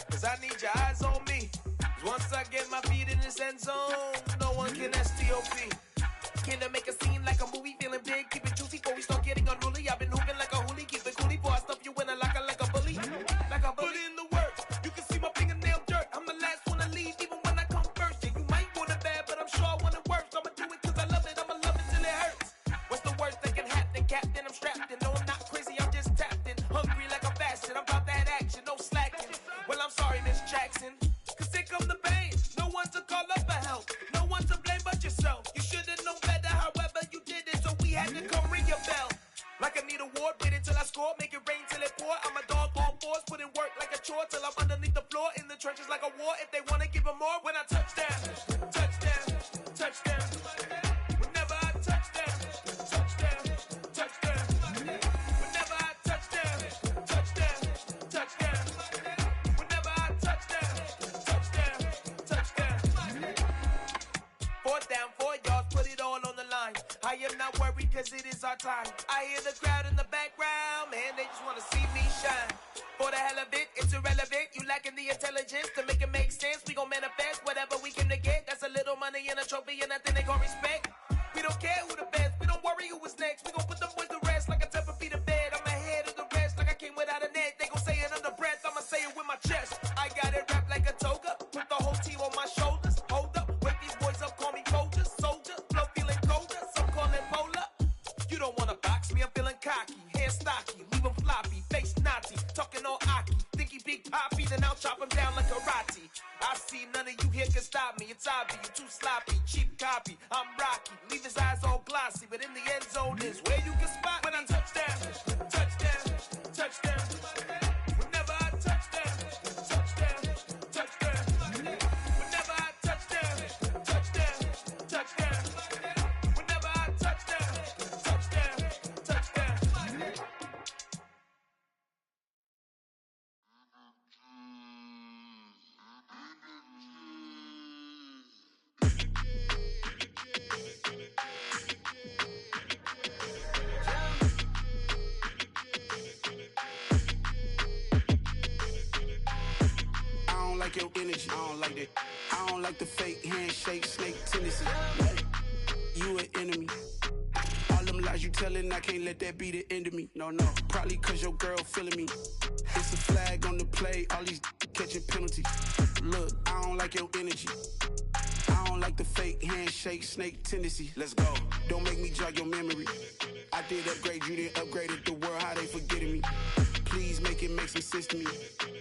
cause I need your eyes on me. Cause once I get my feet in this end zone, no one can STOP. Can I make a scene like a movie, feeling big, keep it juicy before we start getting unruly. I've been hooping like a hoolie, keep it coolie before I stuff you in a locker like a bully. Like a bully in the work, you can see my fingernail dirt. I'm the last one to leave, even when I come first. Yeah, you might want it bad, but I'm sure I want it worse. I'ma do it cause I love it, I'ma love it till it hurts. What's the worst that can happen, Captain? I'm strapped in, no I'm not crazy, I'm just tapped in. Hungry like I'm fasting, I'm about that action, no slacking. Well I'm sorry Miss Jackson, cause here come the pain. No one to call up for help, no one to blame but yourself. You should've known better, however you did it, so we had to come ring your bell. Like I need a ward, wait until I score, make it rain till it pour. I'm a dog on force, put in work like a chore till I'm underneath the floor, in the trenches like a war. If they wanna give them more, when I touchdown, touchdown, touchdown. Whenever I touchdown, touchdown, touchdown. Whenever I touchdown, touchdown, touchdown. Whenever I touchdown, touchdown, touchdown. 4th down, 4 yards, put it all on the line. I am not worried cause it is our time. I hear the crowd in the background, man, they just wanna see me shine. For the hell of it, it's irrelevant. You lacking the intelligence to make it make sense. We gon' manifest whatever we came to get. That's a little money and a trophy and nothing they gon' respect. We don't care who the best, we don't worry who is next. We gon' put them boys to rest like a 10 feet of bed. I'm ahead of the rest like I came without a net. They gon' say it under breath, I'ma say it with my chest. I got it wrapped like a toga, put the whole team on my shoulders. Hold up, wake these boys up, call me soldier, soldier. Flow feeling colder, some call it polar. You don't wanna box me, I'm feeling cocky. Hair stocky, leave him floppy, face naughty. Talking all aki, think he big poppy, then I'll chop him down like karate. I see none of you here can stop me. It's obvious, you too sloppy, cheap copy. I'm Rocky, leave his eyes all glossy, but in the end zone is where you can spot when I touchdown, touchdown, touchdown. Whenever I touchdown, touchdown, touchdown. Whenever I touchdown, touchdown, touchdown. Whenever I touchdown, touchdown, touchdown. I don't like your energy, I don't like that. I don't like the fake handshake, snake tendency. You an enemy. All them lies you telling, I can't let that be the end of me. No, probably cause your girl feeling me. It's a flag on the play, all these catching penalties. Look, I don't like your energy. I don't like the fake handshake, snake tendency. Let's go. Don't make me jog your memory. I did upgrade, you didn't upgrade it. The world, how they forgetting me. Please make it make some sense to me.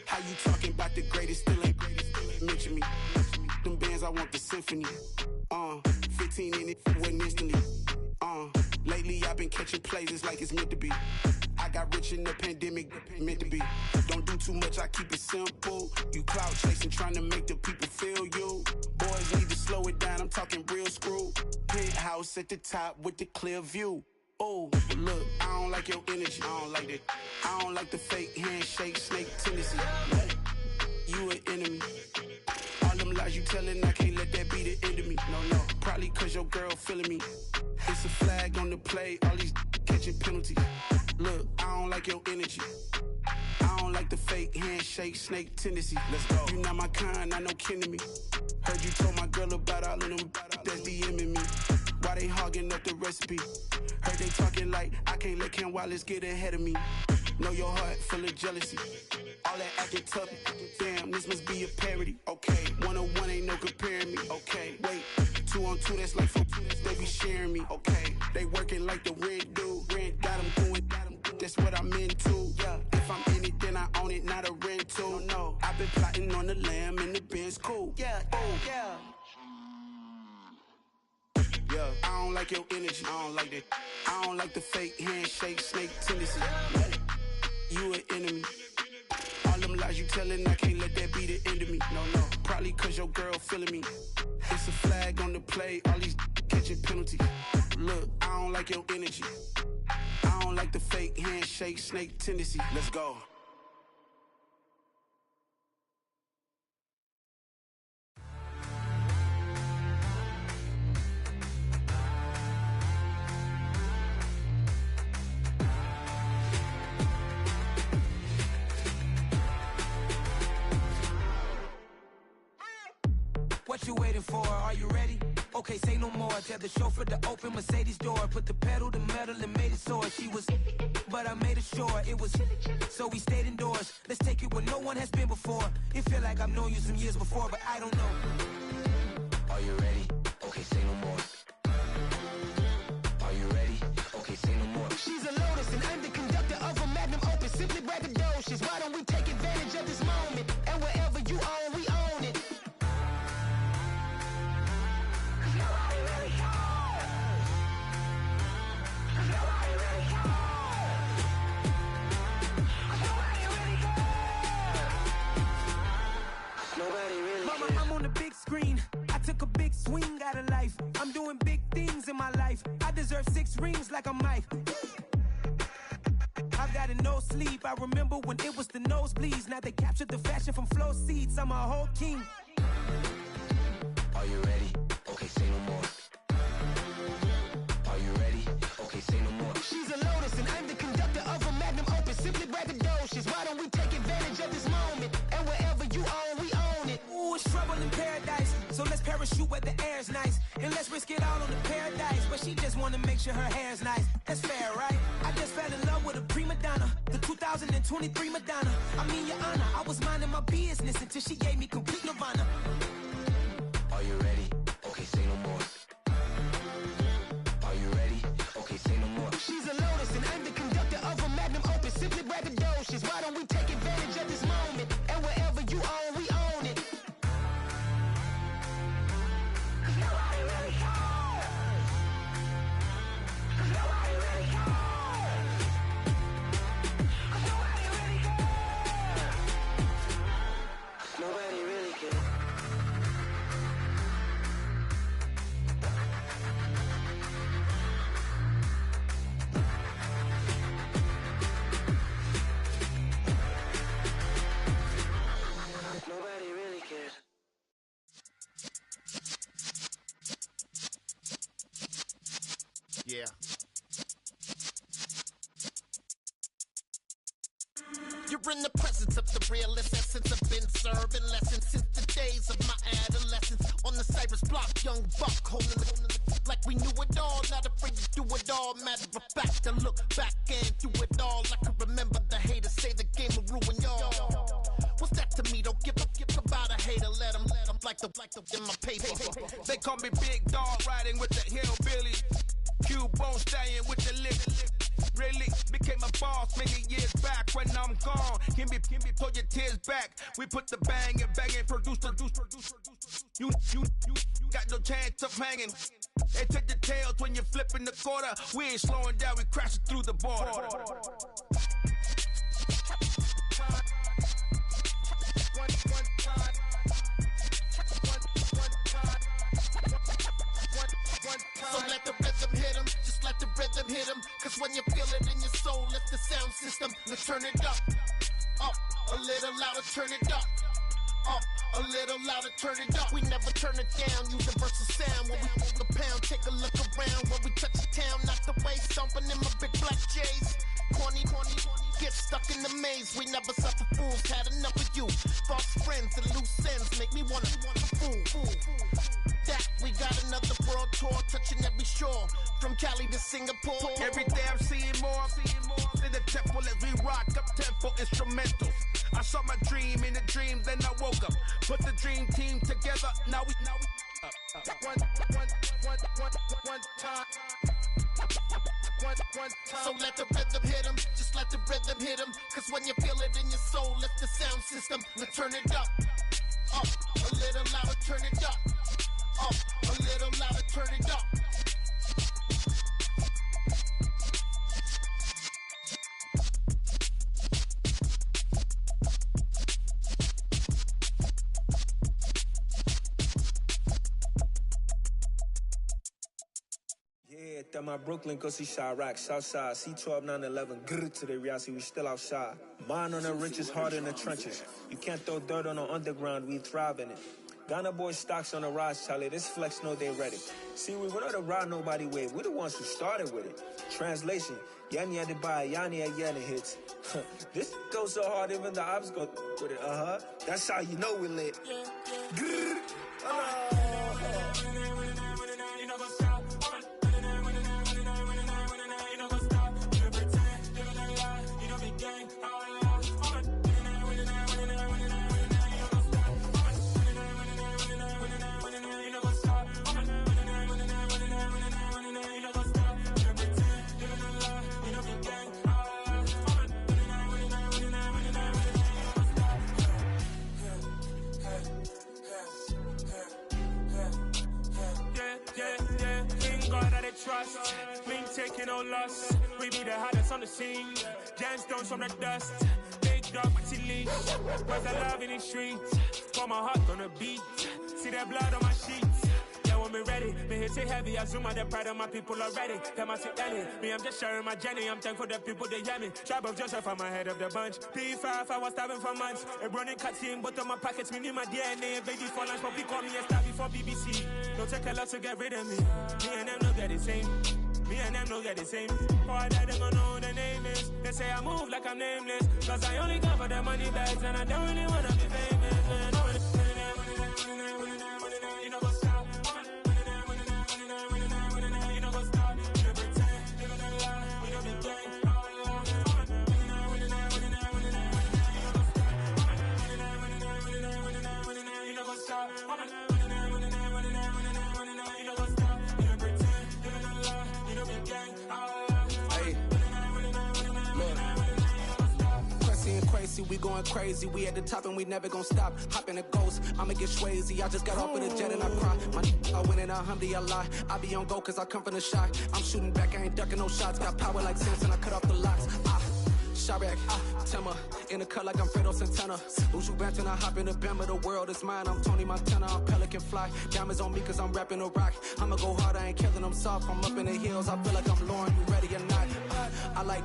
How you talking about the greatest, still ain't mention me. Them bands, I want the symphony. 15 in it, wasn't instantly. Lately I've been catching plays, it's like it's meant to be. I got rich in the pandemic, meant to be. Don't do too much, I keep it simple. You clout chasing, trying to make the people feel you. Boys need to slow it down, I'm talking real screw. Penthouse at the top with the clear view. Oh, look, I don't like your energy. I don't like that. I don't like the fake handshake, snake tendency. You an enemy. All them lies you telling, I can't let that be the end of me. No, probably cause your girl feeling me. It's a flag on the play, all these catching penalties. Look, I don't like your energy. I don't like the fake handshake, snake tendency. Let's go. You not my kind, I know kin to me. Heard you told my girl about all of them that's DMing me. Why they hogging up the recipe? Heard they talking like I can't let Ken Wallace get ahead of me. Know your heart full of jealousy. All that acting tough, damn, this must be a parody. Okay, 1-on-1 ain't no comparing me. Okay, wait, 2-on-2, that's like 4, they be sharing me. Okay, they working like the rent do. Rent got them going, that's what I'm into. Yeah, if I'm in it, then I own it, not a rental. No, I've been plotting on the lamb and the Benz cool. Yeah, oh, yeah. Yeah, I don't like your energy. I don't like that. I don't like the fake handshake, snake tendency. You an enemy. All them lies you telling, I can't let that be the end of me. No, probably cause your girl feeling me. It's a flag on the play, all these catching penalties. Look, I don't like your energy. I don't like the fake handshake, snake tendency. Let's go. What you waiting for? Are you ready? Okay, say no more. Tell the chauffeur to open Mercedes door. Put the pedal to metal and made it soar. She was, but I made it sure it was. So we stayed indoors. Let's take it where no one has been before. It feel like I've known you some years before, but I don't know. Are you ready? Okay, say no more. Are you ready? Okay, say no more. She's a Lotus and I'm the conductor of a Magnum Opus. Simply braggadocious. Why don't we take advantage of this moment? And wherever you own, we own it. I'm on the big screen. I took a big swing out of life. I'm doing big things in my life. I deserve 6 rings like I'm Mike. I've got no sleep. I remember when it was the nosebleeds. Now they captured the fashion from flow seats. I'm a whole king. Are you ready? Okay, say no more. Are you ready? Okay, say no more. She's a Lotus and I'm the conductor of a Magnum Opus. Simply braggadocious. Why don't we take advantage of this moment? And wherever you own, we own it. Ooh, it's trouble in paradise. So let's parachute where the air's nice. And let's risk it all on the paradise. But she just wanna make sure her hair's nice. That's fair, right? I just fell in love with a prima donna. The 2023 Madonna. I mean, your honor, I was minding my business until she gave me complete nirvana. Are you ready? Okay, say no more. Are you ready? Okay, say no more. She's a Lotus and I'm the conductor of a Magnum Opus. Simply braggadocious. Why don't we take advantage of this moment? And wherever you own, we own it. Nobody really cares. Nobody really cares. Nobody really cares. Nobody really cares. Nobody really cares. Yeah. You're in the presence of the realest essence. I've been serving lessons since the days of my adolescence. On the Cypress block, young buck, holding the like we knew it all. Not afraid to do it all. Matter of fact, I look back and do it all. I can remember the haters say the game will ruin y'all. What's that to me? Don't give about a hater. Let them like the in my paper. They call me Big Dog, riding with the hillbilly. Q-Bone stallion with the lip. Really became a boss many years back. When I'm gone, can be pull your tears back. We put the bang and produce. You got no chance of hanging. They take the tails when you're flipping the quarter. We ain't slowing down, we crashing through the border. So let the rhythm hit 'em, just like let the rhythm hit him. Cause when you feel it in your soul, lift the sound system. Let's turn it up. Up, a little louder, turn it up. Up, a little louder, turn it up. We never turn it down, universal sound. When we move the pound, take a look around. When we touch the town, knock the way, stomping in my big black J's. Corny, get stuck in the maze. We never suffer fools, had enough of you. False friends and loose ends make me wanna fool. That we got another world tour, touching every shore, from Cali to Singapore. Every day I'm seeing more in the temple as we rock up tempo instrumentals. I saw my dream in a dream, then I woke up. Put the dream team together, now we one time. So let the rhythm hit him, just let the rhythm hit him. Cause when you feel it in your soul, lift the sound system. Let's turn it up. Up, a little louder, turn it up. Up, a little louder, turn it up. Yeah, that my Brooklyn, go see Chirac, Southside, C12, 911, grrr to the reality, we still outside. Mine on the riches, heart in the trenches. You can't throw dirt on the underground, we thrive in it. Ghana boys stocks on the rise, Charlie, this flex know they ready. See, we were not to ride nobody with, we're the ones who started with it. Translation, Yani had to buy, Yani had Yanni hits. This goes so hard, even the ops go with it, That's how you know we lit. Grrr, trust, we ain't taking no loss. We be the hottest on the scene. Gemstones from the dust. Big dog, pretty leash. Where's the love in the streets? For my heart on the beat. See that blood on my sheets. Yeah, when me ready, me hit it heavy. I zoom out the pride of my people already. Them I see Ellie. Me, I'm just sharing my journey. I'm thankful that people they hear me. Tribe of Joseph, I'm ahead of the bunch. P5, I was starving for months. A running cuts in, but on my pockets, me need my DNA. Baby for lunch, but we call me a star before BBC. Don't take a lot to get rid of me. Me and them no get the same. Me and them no get the same. Boy, that they gonna know who the name is. They say I move like I'm nameless. Cause I only come for the money bags and I don't really wanna be famous. You know what's up? You know what's up? You don't pretend. You don't lie. We don't be gang. You know what's up? Crazy, we going crazy. We at the top and we never gonna stop. Hop in a ghost, I'ma get swayzy. I just got off with a jet and I cry. I win in a Humvee, I lie. I be on go cause I come from the shot. I'm shooting back, I ain't ducking no shots. Got power like Samson, I cut off the locks. Chirac, Tema, in the cut like I'm Fredo Santana. Uju Banton, I hop in the Bama, the world is mine. I'm Tony Montana, I'm Pelican Fly. Diamonds on me cause I'm rapping a rock. I'ma go hard, I ain't killing them soft. I'm up in the hills, I feel like I'm Lauren, you ready or not? I like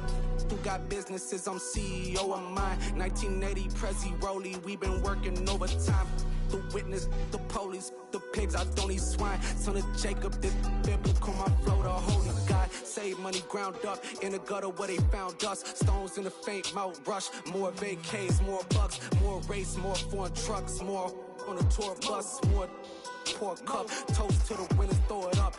who got businesses, I'm CEO of mine. 1980, Prezi Rolly, we been working overtime. The witness, the police, the pigs, I don't eat swine. Son of Jacob, this biblical, my flow, the holy God. Save money ground up in the gutter where they found us. Stones in the faint Mount Rush. More vacays, more bucks, more race, more foreign trucks, more on a tour bus, more pour cup. Toast to the winners, throw it up.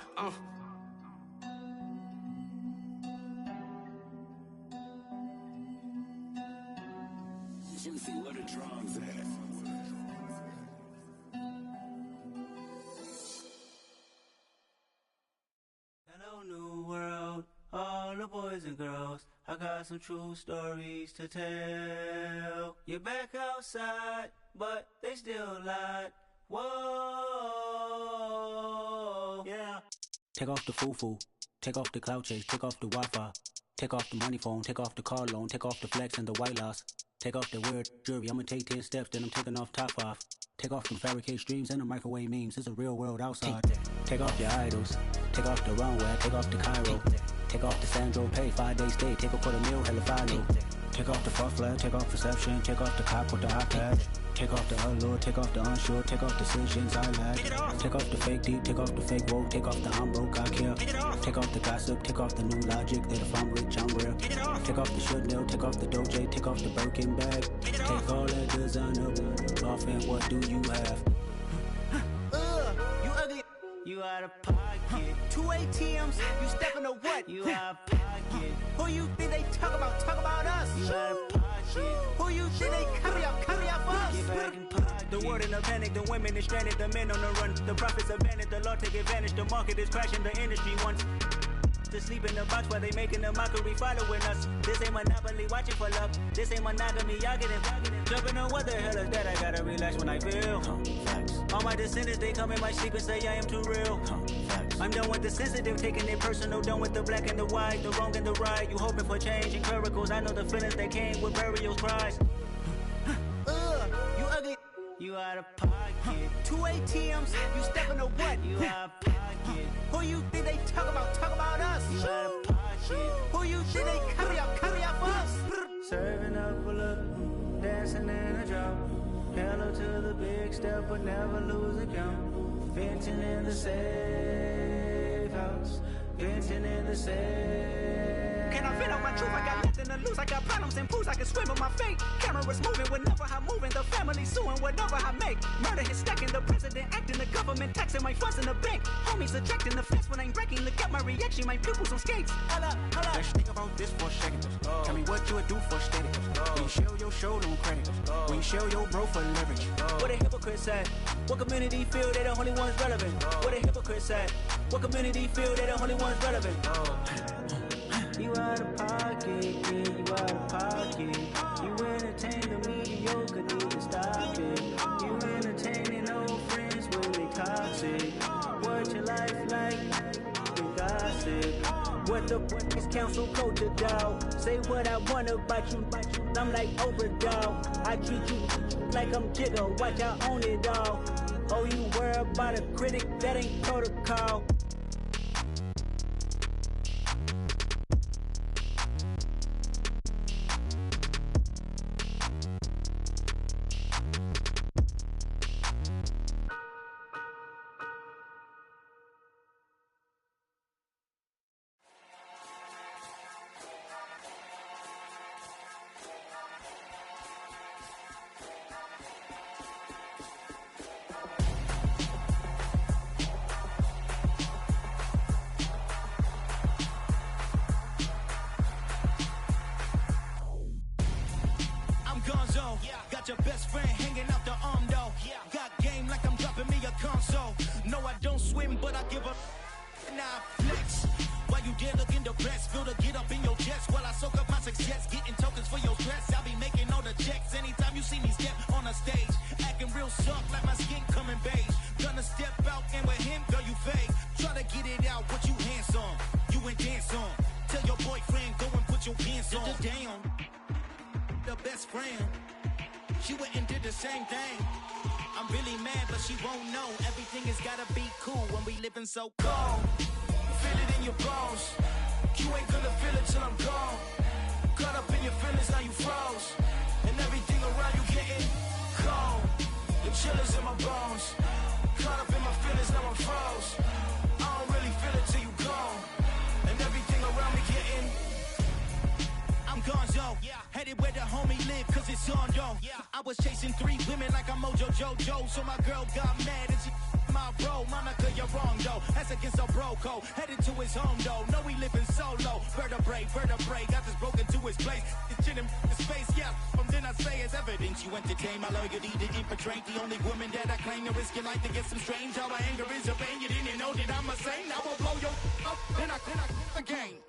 Juicy, where the drums at? Hello, new world, all the boys and girls. I got some true stories to tell. You're back outside, but they still lied. Whoa, yeah. Take off the foo-foo, take off the cloud chase, take off the Wi-Fi. Take off the money phone, take off the car loan, take off the flex and the white loss. Take off the weird jewelry, I'ma take 10 steps, then I'm taking off top 5. Take off them fabricate streams and the microwave memes, it's a real world outside. Take off your idols, take off the runway, take off the Cairo. Take off the Sandro pay, 5-day stay, take a $250,000, hella final. Take off the fuck flag, take off perception, take off the cop with the iPad. Take off the allure, take off the unsure, take off decisions I lack. Take off the fake deep, take off the fake woke, take off the I'm broke, I care. Take off the gossip, take off the new logic that if I'm rich, I'm real. Take off the Chanel, take off the Doja, take off the Birkin bag. Take all that designer off and what do you have? You ugly. You out of pocket. 2 ATMs, you stepping to what? You out of pocket. Who you think they talk about? Talk about us. You out of pocket. Who you think they carry out for us? Get back in pocket. The world in a panic, the women is stranded, the men on the run. The profits abandoned, the law take advantage. The market is crashing, the industry wants to sleep in the box while they making a mockery following us. This ain't monopoly, watching for love. This ain't monogamy, y'all getting jumping on what the hell is that? I gotta relax when I feel. All my descendants, they come in my sleep and say I am too real. I'm done with the sensitive, taking it personal. Done with the black and the white, the wrong and the right. You hoping for change and miracles. I know the feelings that came with burials, cries. You ugly. You out of pocket. 2 ATMs, you stepping to what? You out of pocket. Who you think they talk about? Talk about us. You out of pocket. Who you think they carry out for us? Serving up a look, dancing in a drop. Hello to the big step, but never lose a count. Venting in the safe house. Venting in the safe. Can I vent out my truth? I got nothing to lose. I got problems and pools. I can swim with my fate. Cameras moving whenever I'm moving. The family suing whatever I make. Murder is stacking. The president acting. The government taxing my funds in the bank. Homies ejecting the fence when I'm breaking. Look at my reaction. My pupils on skates. Hold up. Let's think about this for a second. Tell me what you would do for steady. When you show your show, no credit. When you show your bro for leverage. What a hypocrite said. What community feel they the only ones relevant? What a hypocrite said. What community feel they the only ones relevant? You out of pocket, yeah, you out of pocket. You entertain the mediocre, need to stop it. You entertaining old friends when they toxic. What your life like? You gossip. What the fuck is council culture, dawg? Say what I want about you. I'm like Oprah, dawg. I treat you like I'm Jigga. Watch I own it all. Oh, you worry about a critic? That ain't protocol. Got your best friend hanging out the arm though. Got game like I'm dropping me a console. No, I don't swim, but I give a nah flex. While you there looking depressed, feel the get up in your chest while I soak up my success, getting tokens for your stress. I'll be making all the checks anytime you see me step on a stage, acting real soft like my skin coming beige. Gonna step out and with him, girl, you fake. Try to get it out, what you hands on, you ain't dance on. Tell your boyfriend go and put your pants on. Down, the best friend. She went and did the same thing. I'm really mad, but she won't know. Everything has gotta be cool when we living so cold. Feel it in your bones. You ain't gonna feel it till I'm gone. Caught up in your feelings, now you froze. And everything around you getting cold. The chillers in my bones. Caught up in my feelings, now I'm froze. I don't really feel it till you gone. And everything around me getting I'm gonzo, headed where the homie live, cause it's on though. I was chasing 3 women like I'm Mojo Jojo, so my girl got mad and she my bro. Monica, you're wrong though, that's against our bro code. Headed to his home though, know we living solo. Vertebrae, got this broken to his place. It's chin in his face, yeah. From then I say it's evidence you entertain my loyalty to infiltrate. The only woman that I claim to risk your life to get some strange. How my anger is your pain, you didn't know that I'm a saint. I will blow your up, then I again.